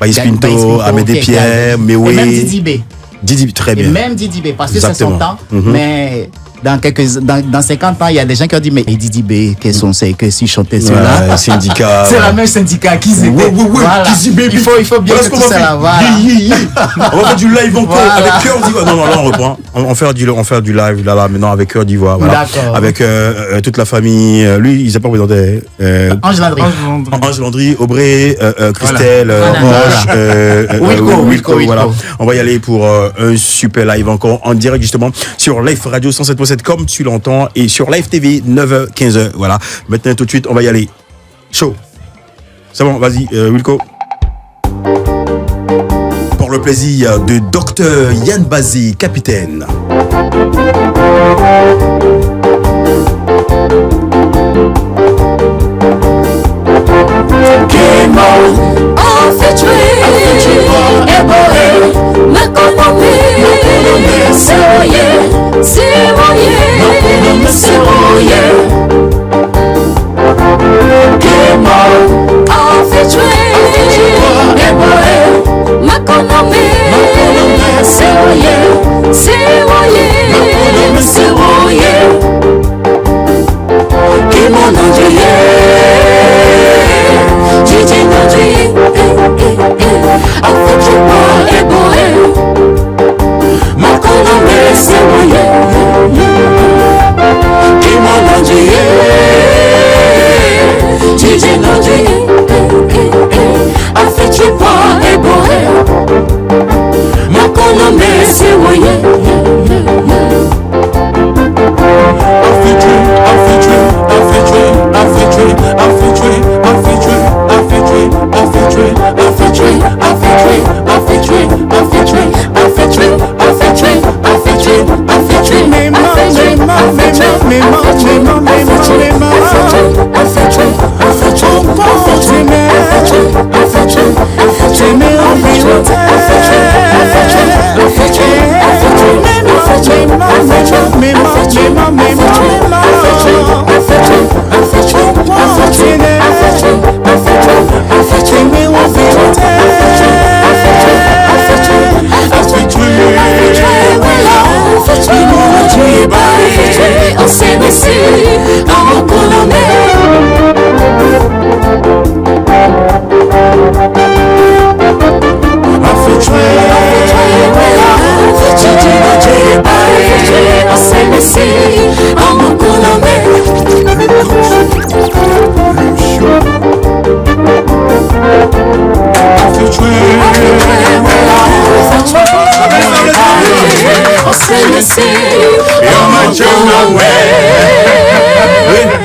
Baïs Pinto, Amédée Pierre, Méoué. Et même Didi B. Didi, très bien. Et même Didi B, parce que c'est son Exactement. temps. Mais dans 50 ans, il y a des gens qui ont dit, mais Didi B, qu'est-ce qu'on sait, que si chantait cela. Ouais, syndicat. C'est la même syndicat qui s'était. Oui, Voilà. Didi B. Il faut bien Voilà ce que qu'on tout va ça là, faire. voilà. On va faire du live encore Voilà. avec Cœur d'Ivoire. Non, là on reprend. On fait du live là maintenant avec Cœur d'Ivoire. Voilà. D'accord. Avec toute la famille. Lui, il s'est pas présenté. Ange Landry. Ange Landry, Aubrey, Christelle, Voilà. Roche, Wilco. Voilà. On va y aller pour un super live encore en direct justement sur Live Radio 107.7 comme tu l'entends et sur Live TV 9h 15h. Voilà. Maintenant tout de suite, on va y aller. Chaud. C'est bon, vas-y, Wilco. Pour le plaisir de Docteur Yann Bazzi, capitaine. Ma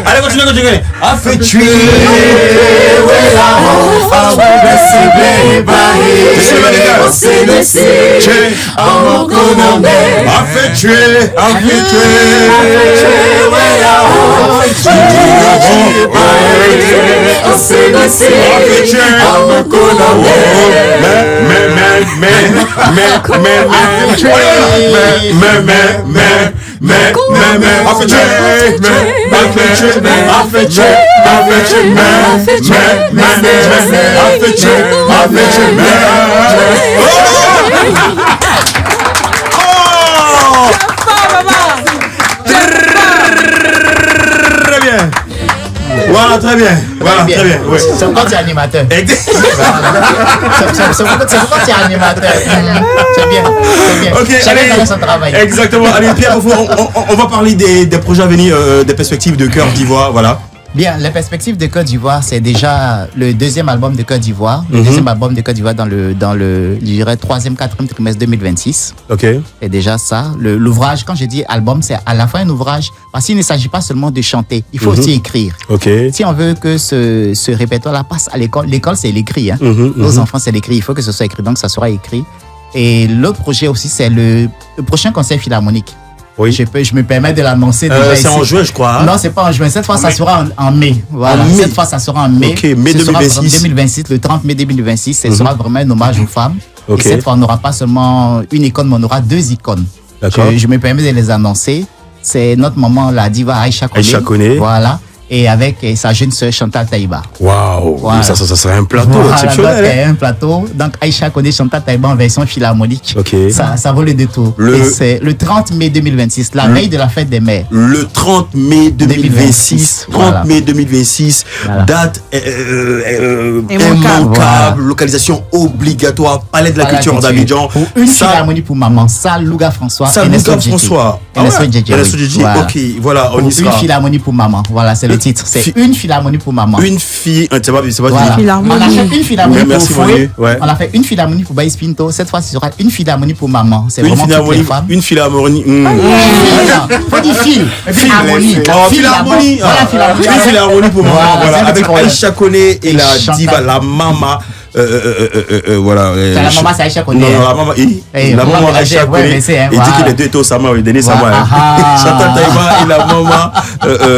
Allez, continuez. A fait tuer. Voilà, très bien. Voilà, très bien. Oui. C'est pourquoi tu es animateur. C'est pourquoi tu es animateur. C'est bien. Ok, Chacun dans son travail. Exactement. Allez, Pierre, on va parler des projets à venir, des perspectives de Cœur d'Ivoire. Voilà. Bien, les perspectives de Côte d'Ivoire, c'est déjà le deuxième album de Côte d'Ivoire. Le deuxième album de Côte d'Ivoire dans le je dirais, 3e, 4e trimestre 2026. Ok. C'est déjà ça. L'ouvrage, quand je dis album, c'est à la fois un ouvrage, parce qu'il ne s'agit pas seulement de chanter, il faut aussi écrire. Ok. Si on veut que ce répertoire-là passe à l'école, l'école c'est l'écrit. Hein. Nos enfants c'est l'écrit, il faut que ce soit écrit, donc ça sera écrit. Et l'autre projet aussi, c'est le prochain concert philharmonique. Oui. Je me permets de l'annoncer déjà c'est ici. En juin, je crois. Hein? Non, c'est pas en juin. Cette fois, ça sera en mai. Voilà. En mai. Cette fois, ça sera en mai. Ok, mai 2026. 2026, le 30 mai 2026. Ce sera vraiment un hommage aux femmes. Ok. Et cette fois, on n'aura pas seulement une icône, mais on aura 2 icônes. D'accord. Je me permets de les annoncer. C'est notre maman, la diva Aïcha Koné. Aïcha Koné. Voilà. Et avec sa jeune sœur Chantal Taïba. Waouh. Voilà. Ça serait un plateau exceptionnel. Donc, un plateau. Donc, Aïcha Koné, Chantal Taïba en version philharmonique. Ok. Ça vaut le détour. Et c'est le 30 mai 2026, la veille de la fête des mères. Le 30 mai 2026. 30 Voilà. mai 2026. Voilà. Date Immanquable. Voilà. Localisation obligatoire. Palais de la Culture d'Abidjan. Pour une philharmonie pour maman. Salle Louga François. Salle Louga François. Ok, voilà, on y sera. Une philharmonie pour maman. Voilà, c'est le titre. C'est une philharmonie pour maman. Une fille. C'est pas Voilà. Philharmonie. On a fait une philharmonie pour Merci, Fouet. Manu. Ouais. On a fait une philharmonie pour Baïs Pinto. Cette fois, ce sera une philharmonie pour maman. C'est vraiment toutes les femmes. Une philharmonie. Faut dire fil. Et puis harmonie. Oh, philharmonie. Voilà, philharmonie. Une philharmonie pour moi. Voilà, Voilà, c'est avec le problème. Aïcha Koné et la Chantal. diva, la mama. Voilà. C'est la maman, c'est Aïcha Koné. Non, la maman, la maman Aïcha Koné. Il dit qu'il est deux étaient au Sama, il donnait Sama. Chantal Taïba et la maman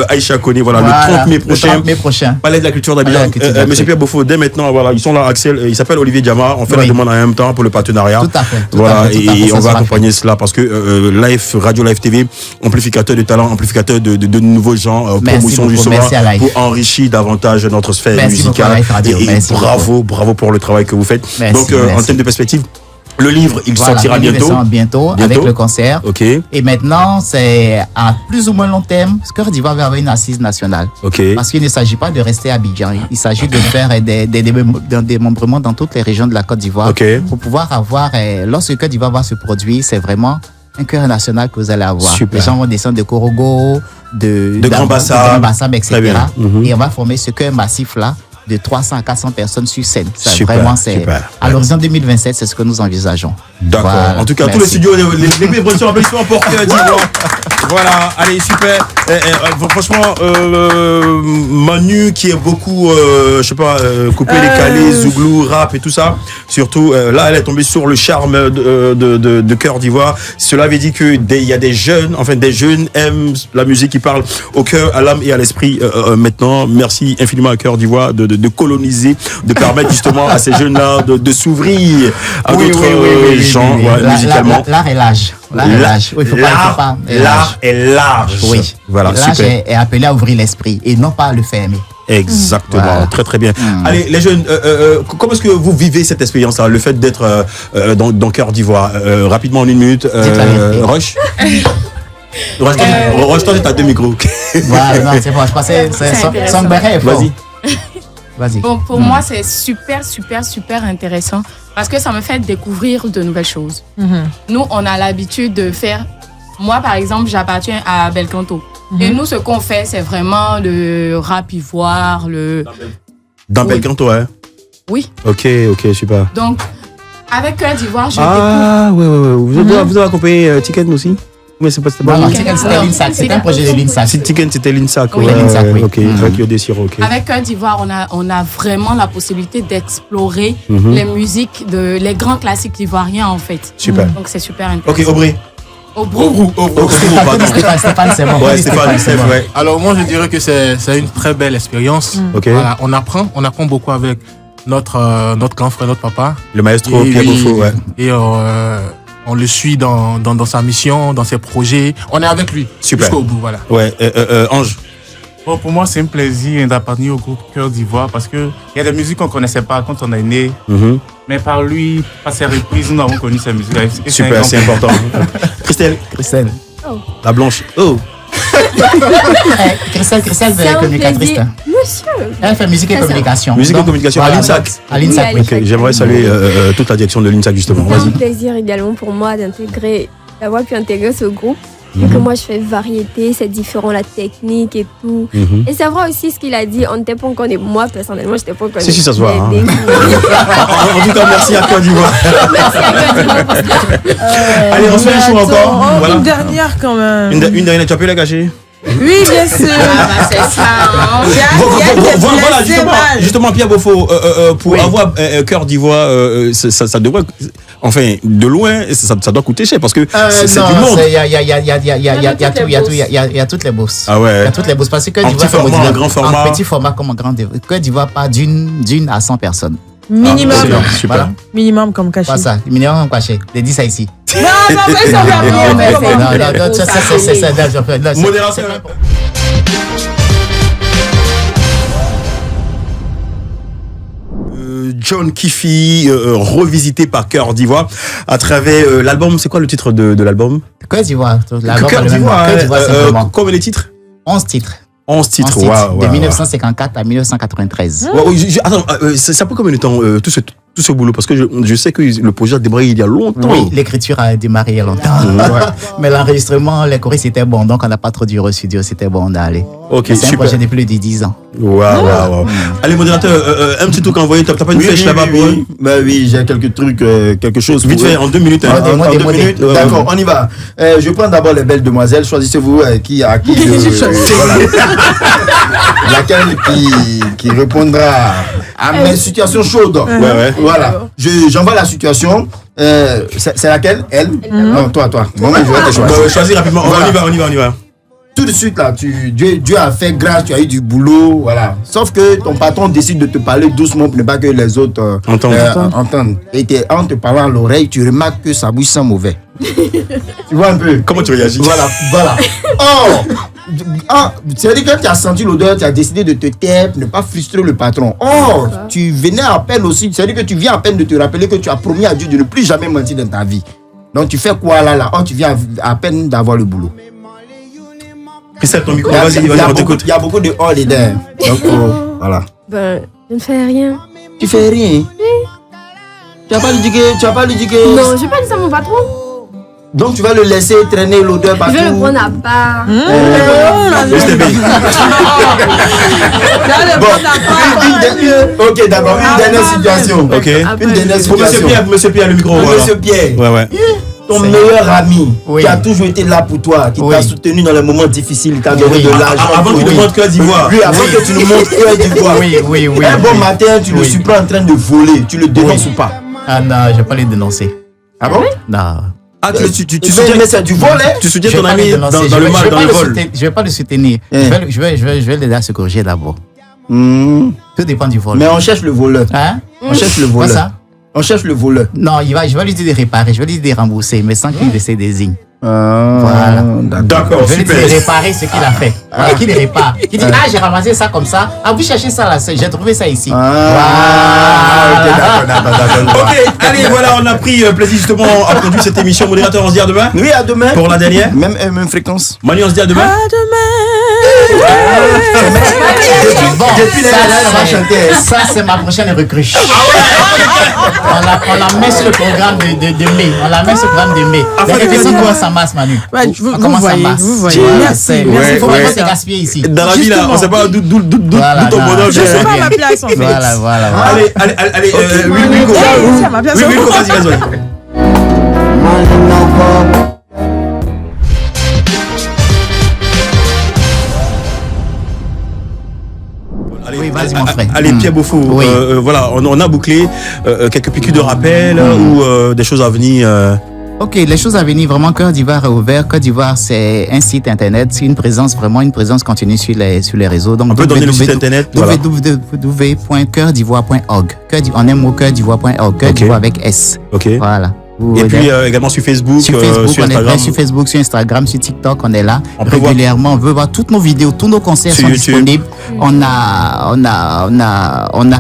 Aïcha Koné. Voilà, le 30 mai prochain. Le 30 mai prochain. Palais de la Culture d'Abidjan. Monsieur Pierre Beaufort, dès maintenant, voilà, ils sont là, Axel, il s'appelle Olivier Diama. On fait la demande en même temps pour le partenariat. Tout à fait. Voilà, et on va accompagner cela parce que Radio Live TV, amplificateur de talent, amplificateur de nouveaux gens, promotion justement pour enrichir davantage notre sphère musicale. Et bravo pour le travail que vous faites. Donc, en termes de perspective, le livre, il sortira bientôt avec le concert. Ok. Et maintenant, c'est à plus ou moins long terme, Cœur d'Ivoire va avoir une assise nationale. Ok. Parce qu'il ne s'agit pas de rester à Abidjan. Il s'agit de faire des démembrements dans toutes les régions de la Côte d'Ivoire. Ok. Pour pouvoir avoir, lorsque Côte d'Ivoire va se produire, c'est vraiment un cœur national que vous allez avoir. Super. Les gens vont descendre de Korogo, de Grand Bassam, etc. Et on va former ce cœur massif-là de 300 à 400 personnes sur scène. Ça, Super, vraiment, super. À l'horizon 2027, c'est ce que nous envisageons. D'accord. Voilà. En tout cas, Merci. tous les studios, les productions applaudissements pour Cœur d'Ivoire. Voilà, allez, super. Franchement, Manu qui est beaucoup, je sais pas, coupé, décalé, zouglou, rap et tout ça. Surtout, là, elle est tombée sur le charme de Cœur d'Ivoire. Cela veut dire que il y a des jeunes, enfin des jeunes aiment la musique qui parle au cœur, à l'âme et à l'esprit. Maintenant, merci infiniment à Cœur d'Ivoire de coloniser, de permettre justement à ces jeunes-là de s'ouvrir à d'autres gens musicalement. L'art est l'âge. L'art est large. Oui. Voilà, l'âge super. est appelé à ouvrir l'esprit et non pas à le fermer. Exactement, Voilà. très très bien. Allez, les jeunes, comment est-ce que vous vivez cette expérience-là, le fait d'être dans Cœur d'Ivoire rapidement en une minute, Roche. Range-toi, t'as 2 micros. Voilà, non, c'est bon, je pensais c'est son bref. Vas-y. Vas-y. Bon, pour moi, c'est super intéressant parce que ça me fait découvrir de nouvelles choses. Nous, on a l'habitude de faire... Moi, par exemple, j'appartiens à Belcanto. Et nous, ce qu'on fait, c'est vraiment le rap ivoire, Dans Belcanto, hein? Oui. Ok, super. Donc, avec Cœur d'Ivoire, je découvre... Ouais. Vous avez accompagné Tiken aussi? Mais c'est pas Non, Tiken, c'était l'INSAC. C'était un projet de l'INSAC. Tiken, c'était l'INSAC. Oui, l'INSAC, oui. Ok, avec Yodé Siro, ok. Avec Cœur d'Ivoire, on a vraiment la possibilité d'explorer les musiques, les grands classiques ivoiriens, en fait. Super. Donc, c'est super intéressant. Ok, Aubry. Stéphane, c'est bon. Ouais, Stéphane, c'est vrai. Alors moi je dirais que c'est une très belle expérience. Voilà, on apprend beaucoup avec notre grand frère, notre papa. Le maestro Pierre Beaufort, ouais. Et on le suit dans sa mission, dans ses projets. On est avec lui jusqu'au bout, voilà. Ouais, Ange. Bon, pour moi, c'est un plaisir d'appartenir au groupe Cœur d'Ivoire parce qu'il y a des musiques qu'on ne connaissait pas quand on est né. Mais par lui, par ses reprises, nous avons connu ces musiques. Super, c'est important. Christelle. Oh. La blanche. Oh. Christelle est communicatrice. Monsieur. Elle fait musique et communication. Musique et communication à l'INSAC. À l'INSAC, oui. J'aimerais saluer toute la direction de l'INSAC, justement. C'est un plaisir également pour moi d'avoir pu intégrer ce groupe. Et que moi je fais variété, c'est différent la technique et tout. Et c'est vrai aussi ce qu'il a dit, on n'était pas encore moi personnellement, je n'étais pas encore Si, ça se voit. En tout cas, merci à Cœur d'Ivoire. Merci à Cœur d'Ivoire. Allez, on se fait les choux encore. Voilà. Une dernière quand même. Une dernière, tu as pu la cacher? Oui, bien sûr. C'est ça. Voilà, justement, Pierre Beaufort, pour avoir Cœur d'Ivoire, ça devrait, enfin, de loin, ça doit coûter cher parce que c'est du monde. Il y a toutes les bourses. Ah ouais. Il y a toutes les bourses parce que Cœur d'Ivoire, en grand format. En petit format comme en grand. Cœur d'Ivoire part d'une à 100 personnes. Minimum. Super. Voilà. Minimum comme cachet. Pas ça. Minimum comme cachet. Les 10 ça ici. Non, mais ça va bien. C'est Modération. John Kiffy, revisité par Cœur d'Ivoire à travers l'album. C'est quoi le titre de l'album? Cœur d'Ivoire. Cœur d'Ivoire. Combien de titres? 11 titres. 11 titres, wow, de 1954 à 1993. Attends, ça prend combien de temps tout ce boulot? Parce que je sais que le projet a démarré il y a longtemps. Oui, l'écriture a démarré il y a longtemps. Mais l'enregistrement, les choristes c'était bon, donc on n'a pas trop dû au studio, c'était bon d'aller. Ok, c'est un projet de plus de 10 ans. Waouh. Allez, modérateur, un petit truc envoyé, t'as pas une flèche là-bas pour eux? Bah oui, j'ai quelques trucs, quelque chose. Vite fait, en 2 minutes. En 2 minutes. D'accord, on y va. Je prends d'abord les belles demoiselles. Choisissez-vous qui laquelle qui répondra à mes situations chaudes. Ouais. Voilà. J'envoie la situation. C'est laquelle? Elle? Non, toi. Moi, je vais te choisir. Choisis rapidement. On y va. Tout de suite là, Dieu a fait grâce, tu as eu du boulot, voilà. Sauf que ton patron décide de te parler doucement pour ne pas que les autres entendent. Et en te parlant à l'oreille, tu remarques que sa bouche sent mauvais. Tu vois un peu? Comment tu réagis? Voilà. C'est-à-dire que tu as senti l'odeur, tu as décidé de te taire, ne pas frustrer le patron. Tu venais à peine aussi, c'est-à-dire que tu viens à peine de te rappeler que tu as promis à Dieu de ne plus jamais mentir dans ta vie. Donc tu fais quoi là? Tu viens à peine d'avoir le boulot. Christelle, ton micro, vas-y, on t'écoute. Il y a beaucoup de hors et d'air. Donc voilà. Ben, je ne fais rien. Tu fais rien? Oui. Tu vas pas lui dire Non, je vais pas dire ça à mon patron. Donc tu vas le laisser traîner l'odeur partout. Je vais le prendre à part. Ok, d'abord, une dernière situation. Ok. Une dernière situation. Monsieur Pierre, le micro. Monsieur Pierre. Ouais. Ton meilleur ami qui a toujours été là pour toi, qui t'a soutenu dans les moments difficiles, il t'a donné de l'argent. Avant que tu nous montres Cœur d'Ivoire. Oui, avant que tu nous montres Cœur d'Ivoire. Oui. Un bon matin, tu le surprends en train de voler. Tu le dénonces ou pas? Ah non, je vais pas le dénoncer. Ah bon? Non. Ah, tu soutiens, mais c'est du vol, hein? Tu soutiens ton ami dans le vol. Je vais pas le soutenir. Je vais l'aider à se corriger d'abord. Tout dépend du vol. Mais on cherche le voleur. Hein? On cherche le voleur. Quoi ça? On cherche le voleur. Non, je vais lui dire de réparer, je vais lui dire de rembourser, mais sans qu'il se désigne. Voilà. D'accord, super. Je vais réparer ce qu'il a fait. Voilà, qu'il répare. Qui dit, j'ai ramassé ça comme ça. Ah, vous cherchez ça là, j'ai trouvé ça ici. Voilà. Ok, allez, voilà, on a pris plaisir justement à produire cette émission. Modérateur, on se dit à demain. Oui, à demain. Pour la dernière. Même fréquence. Manu, on se dit à demain. À demain. Bon, ça c'est ma prochaine recrue. On la met sur le programme de mai. On la met sur le programme de mai. La répétition commence en mars, Manu. Vous voyez. Merci. Il faut pas se gaspiller ici. Dans la vie là, on sait pas d'où ton bonheur. Je sais pas ma place en fait. Voilà. Allez, Wilco, vas-y. Oui, vas-y mon frère. Allez, Pierre Beaufort, Oui. voilà, on a bouclé quelques piqûres de rappel ou des choses à venir. Ok, les choses à venir, vraiment, Cœur d'Ivoire est ouvert. Cœur d'Ivoire, c'est un site internet, c'est une présence continue sur les réseaux. Donc, on peut donner le site internet. www.coeurdivoire.org. En un mot, coeurdivoire.org. Cœur d'Ivoire avec S. Ok. Voilà. Et puis également sur Facebook, sur Instagram. Sur Facebook, sur Instagram, sur TikTok, on est là régulièrement. On veut voir toutes nos vidéos, tous nos concerts sont disponibles. On a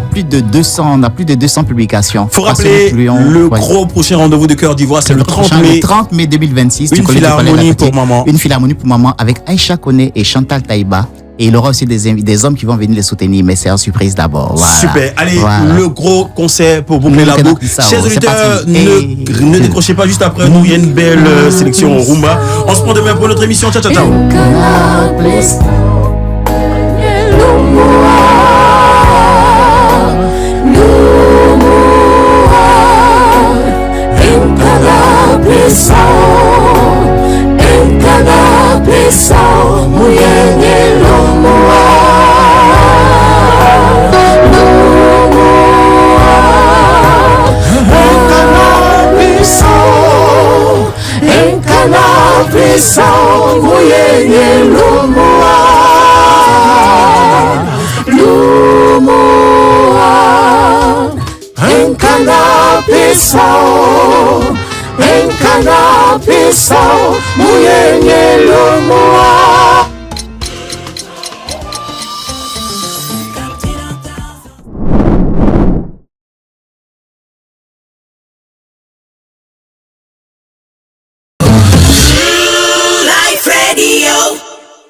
plus de 200 publications. Faut rappeler le gros prochain rendez-vous de Cœur d'Ivoire, c'est le 30 mai. Le 30 mai 2026. Une philharmonie pour maman. Une philharmonie pour maman avec Aïcha Koné et Chantal Taïba. Et il y aura aussi des hommes qui vont venir les soutenir, mais c'est en surprise d'abord. Voilà. Super. Allez, le gros concert pour boucler la boucle. Chers auditeurs, ne décrochez pas juste après nous. Il y a une belle sélection Rumba. On se prend demain pour notre émission. Ciao. Enkana pisa muyenye lomoa